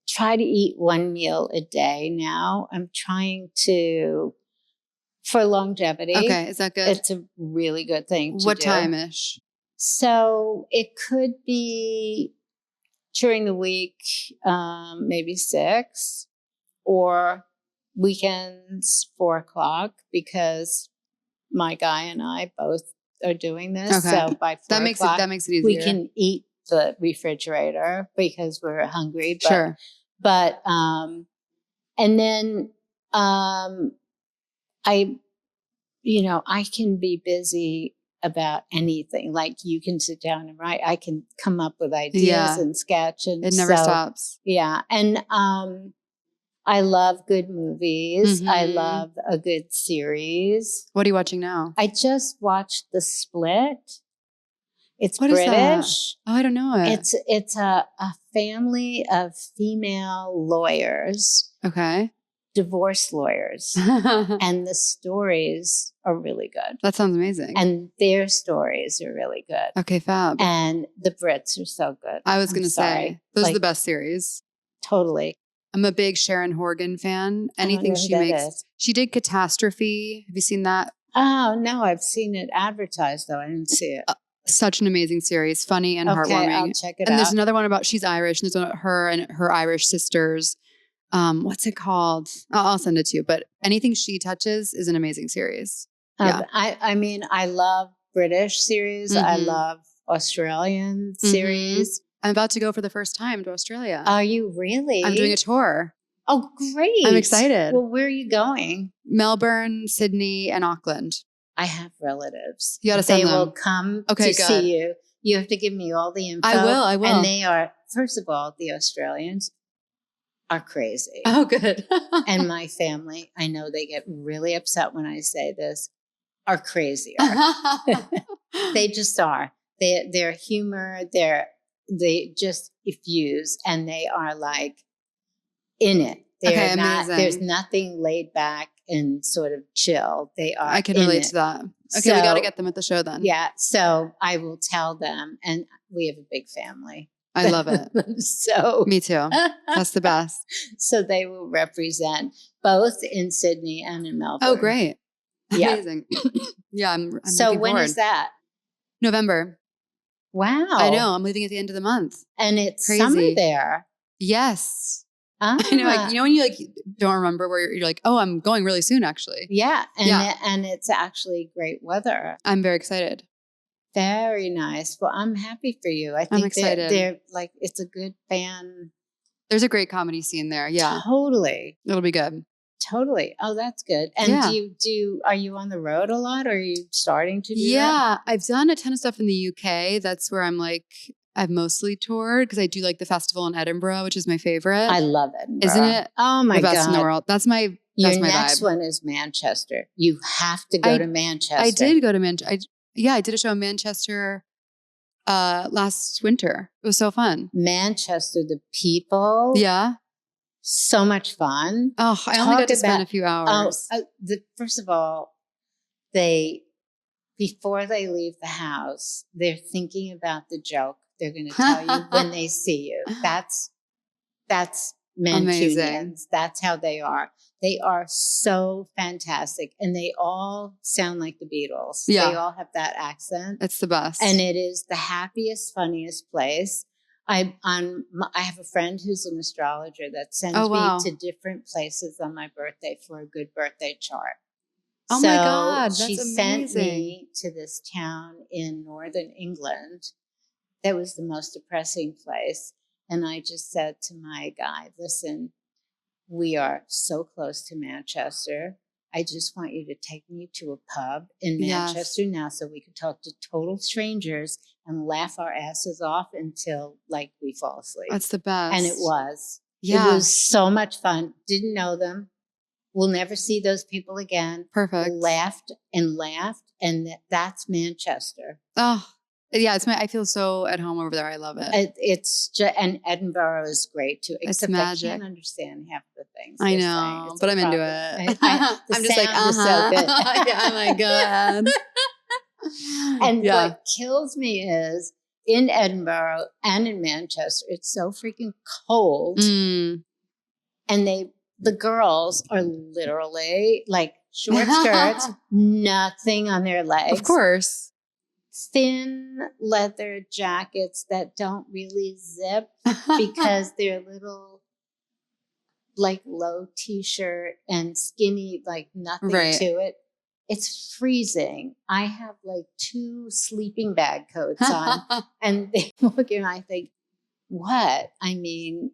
try to eat 1 meal a day now. I'm trying to, for longevity. Okay, is that good? It's a really good thing to What do. time-ish? So it could be during the week, maybe 6, or weekends 4:00, because my guy and I both are doing this. Okay. So by 4:00, that makes it easier. We can eat the refrigerator because we're hungry. But, sure. But and then I can be busy about anything. Like you can sit down and write. I can come up with ideas and sketch, and it never stops. Yeah, and I love good movies. Mm-hmm. I love a good series. What are you watching now? I just watched The Split. It's what British. Is that? Oh, I don't know it. It's a family of female lawyers. Okay. Divorce lawyers. And the stories are really good. That sounds amazing. And their stories are really good. Okay, fab. And the Brits are so good. I was going to say, those are the best series. Totally. I'm a big Sharon Horgan fan. Anything she makes. She did Catastrophe. Have you seen that? Oh, no, I've seen it advertised, though. I didn't see it. Such an amazing series. Funny and heartwarming. I'll check it out. And there's another one about, she's Irish. And there's one about her and her Irish sisters. What's it called? I'll send it to you. But anything she touches is an amazing series. Yeah. I mean, I love British series. Mm-hmm. I love Australian series. I'm about to go for the first time to Australia. Are you really? I'm doing a tour. Oh, great. I'm excited. Well, where are you going? Melbourne, Sydney, and Auckland. I have relatives. You gotta send them. They will come to see you. You have to give me all the info. I will. And they are, first of all, the Australians are crazy. Oh, good. And my family, I know they get really upset when I say this, are crazier. They just are. Their humor, they just effuse, and they are like in it. They're Okay, not, amazing. there's nothing laid back and sort of chill. They are. I can in relate it. to that. Okay, we got to get them at the show then. Yeah. So I will tell them, and we have a big family. I love it. So me too. That's the best. So they will represent both in Sydney and in Melbourne. Oh, great. Yeah. Amazing. Yeah, I'm so looking when forward. is that? November. Wow. I know. I'm leaving at the end of the month. And it's Crazy. summer there. Yes. I know. Like, when you don't remember where you're like, oh, I'm going really soon, actually. Yeah. And it's actually great weather. I'm very excited. Very nice. Well, I'm happy for you. I think I'm excited. They're like, it's a good fan. There's a great comedy scene there. Yeah. Totally. It'll be good. Totally. Oh, that's good. And are you on the road a lot, or are you starting to do that? I've done a ton of stuff in the UK. That's where I've mostly toured because I do like the festival in Edinburgh, which is my favorite. I love Edinburgh. Isn't it? Oh my God. The best in the world. That's my Your my next vibe. one is Manchester. You have to go to Manchester. I did go to Manchester. I did a show in Manchester last winter. It was so fun. Manchester, the people. Yeah. So much fun. Oh, I only got to spend a few hours. First of all, before they leave the house, they're thinking about the joke they're going to tell you when they see you. That's Mancunians. That's how they are. They are so fantastic. And they all sound like the Beatles. Yeah. They all have that accent. It's the best. And it is the happiest, funniest place. I have a friend who's an astrologer that sends me to different places on my birthday for a good birthday chart. Oh my God, that's she amazing. sent me to this town in northern England that was the most depressing place. And I just said to my guide, listen, we are so close to Manchester. I just want you to take me to a pub in Manchester now so we can talk to total strangers and laugh our asses off until we fall asleep. That's the best. And it was. Yeah. It was so much fun. Didn't know them. We'll never see those people again. Perfect. Laughed. And that's Manchester. Oh, yeah. I feel so at home over there. I love it. And Edinburgh is great too. Except magic. I can't understand half the things. I know, but I'm into it. I'm just like, so good. Yeah, oh my God. And what kills me is in Edinburgh and in Manchester, it's so freaking cold. And the girls are literally like short skirts, nothing on their legs. Of course. Thin leather jackets that don't really zip because they're little low t-shirt and skinny, nothing to it. It's freezing. I have 2 sleeping bag coats on and they look and I think, what? I mean,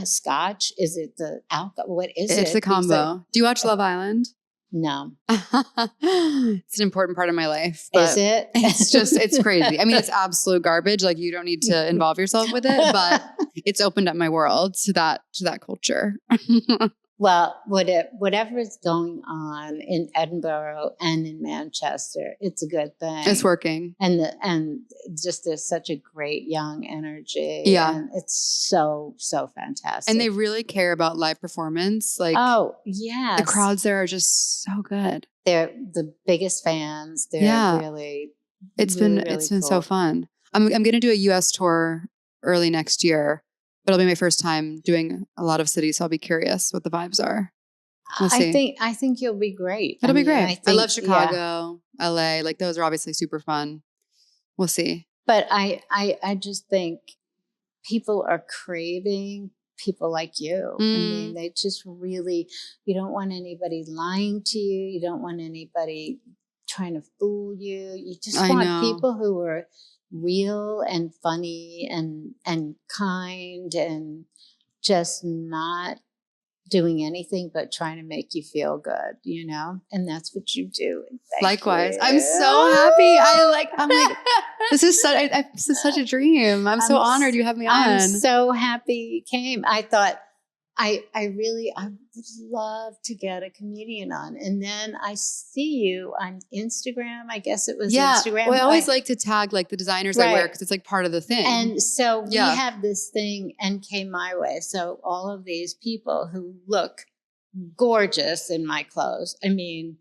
scotch? Is it the alcohol? What is it? It's the combo. Do you watch Love Island? No. It's an important part of my life. Is it? It's crazy. I mean, it's absolute garbage. You don't need to involve yourself with it, but it's opened up my world to that culture. Well, whatever is going on in Edinburgh and in Manchester, it's a good thing. It's working. And just there's such a great young energy. Yeah. And it's so, so fantastic. And they really care about live performance. Oh, yes. The crowds there are just so good. They're the biggest fans. They're really, it's really, been really so fun. I'm going to do a US tour early next year. But it'll be my first time doing a lot of cities, so I'll be curious what the vibes are. We'll see. I think you'll be great. It'll be great. I love Chicago, LA. Those are obviously super fun. We'll see. But I just think people are craving people like you. I mean, they just really, you don't want anybody lying to you. You don't want anybody trying to fool you. You just want people who are real and funny and kind and just not doing anything but trying to make you feel good, and that's what you do. Likewise. I'm so happy. I'm like, this is such a dream. I'm so honored you have me on. I'm so happy you came. I thought I would love to get a comedian on. And then I see you on Instagram. I guess it was Instagram. Well, I always like to tag like the designers I wear because it's like part of the thing. And so we have this thing, NK My Way. So all of these people who look gorgeous in my clothes. I mean,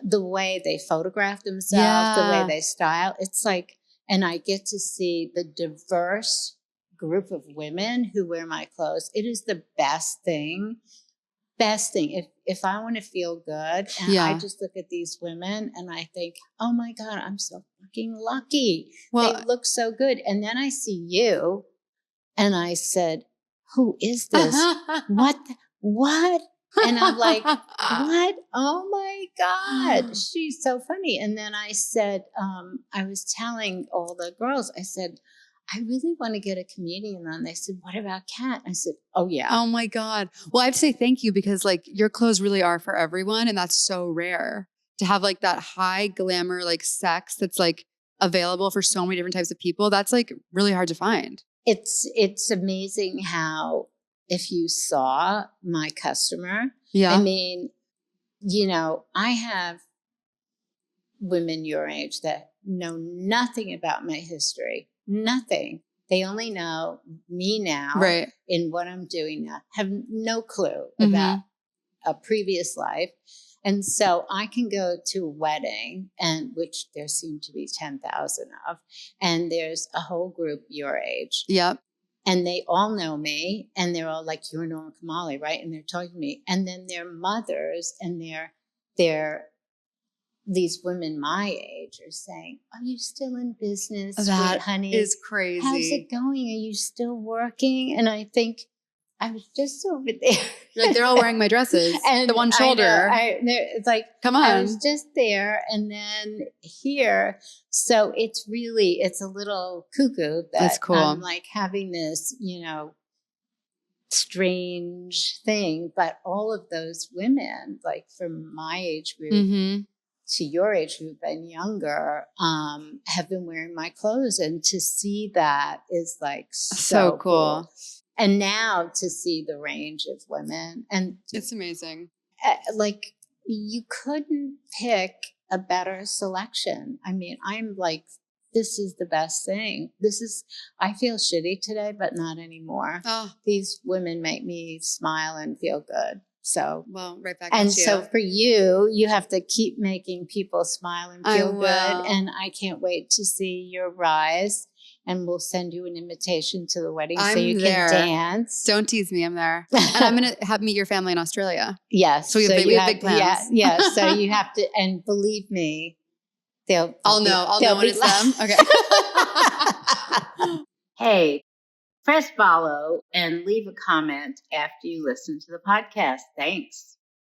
the way they photograph themselves, the way they style, it's like, and I get to see the diverse group of women who wear my clothes. It is the best thing. If I want to feel good, and I just look at these women and I think, oh my God, I'm so fucking lucky. Well, they look so good. And then I see you and I said, who is this? What? And I'm like, what? Oh my God, she's so funny. And then I said, I was telling all the girls, I said, I really want to get a comedian on. They said, what about Kat? I said, oh yeah. Oh my God. Well, I have to say thank you because like your clothes really are for everyone. And that's so rare to have like that high glamour, like sex that's like available for so many different types of people. That's like really hard to find. It's amazing how if you saw my customer, I mean, you know, I have women your age that know nothing about my history, nothing. They only know me now in what I'm doing now, have no clue about a previous life. And so I can go to a wedding, and which there seem to be 10,000 of, and there's a whole group your age. And they all know me, and they're all like, you're Norma Kamali, right? And they're talking to me. And then their mothers and these women my age are saying, are you still in business, that honey? Is crazy. How's it going? Are you still working? And I think, I was just over there. You're like, they're all wearing my dresses. And the one shoulder. It's like, come on. I was just there and then here. So it's a little cuckoo that that's cool. I'm like having this, you know, strange thing. But all of those women, like from my age group to your age group and younger, have been wearing my clothes. And to see that is like so cool. And now to see the range of women, and it's amazing. Like you couldn't pick a better selection. I mean, I'm like, this is the best thing. I feel shitty today, but not anymore. These women make me smile and feel good. So, well, right back and at you. so for you, you have to keep making people smile and feel good. And I can't wait to see your rise. And we'll send you an invitation to the wedding so you can dance. Don't tease me. I'm there. And I'm going to meet your family in Australia. Yes. So we have big plans. Yeah. So you have to, and believe me, I'll know when it's them. Okay. Hey, press follow and leave a comment after you listen to the podcast. Thanks.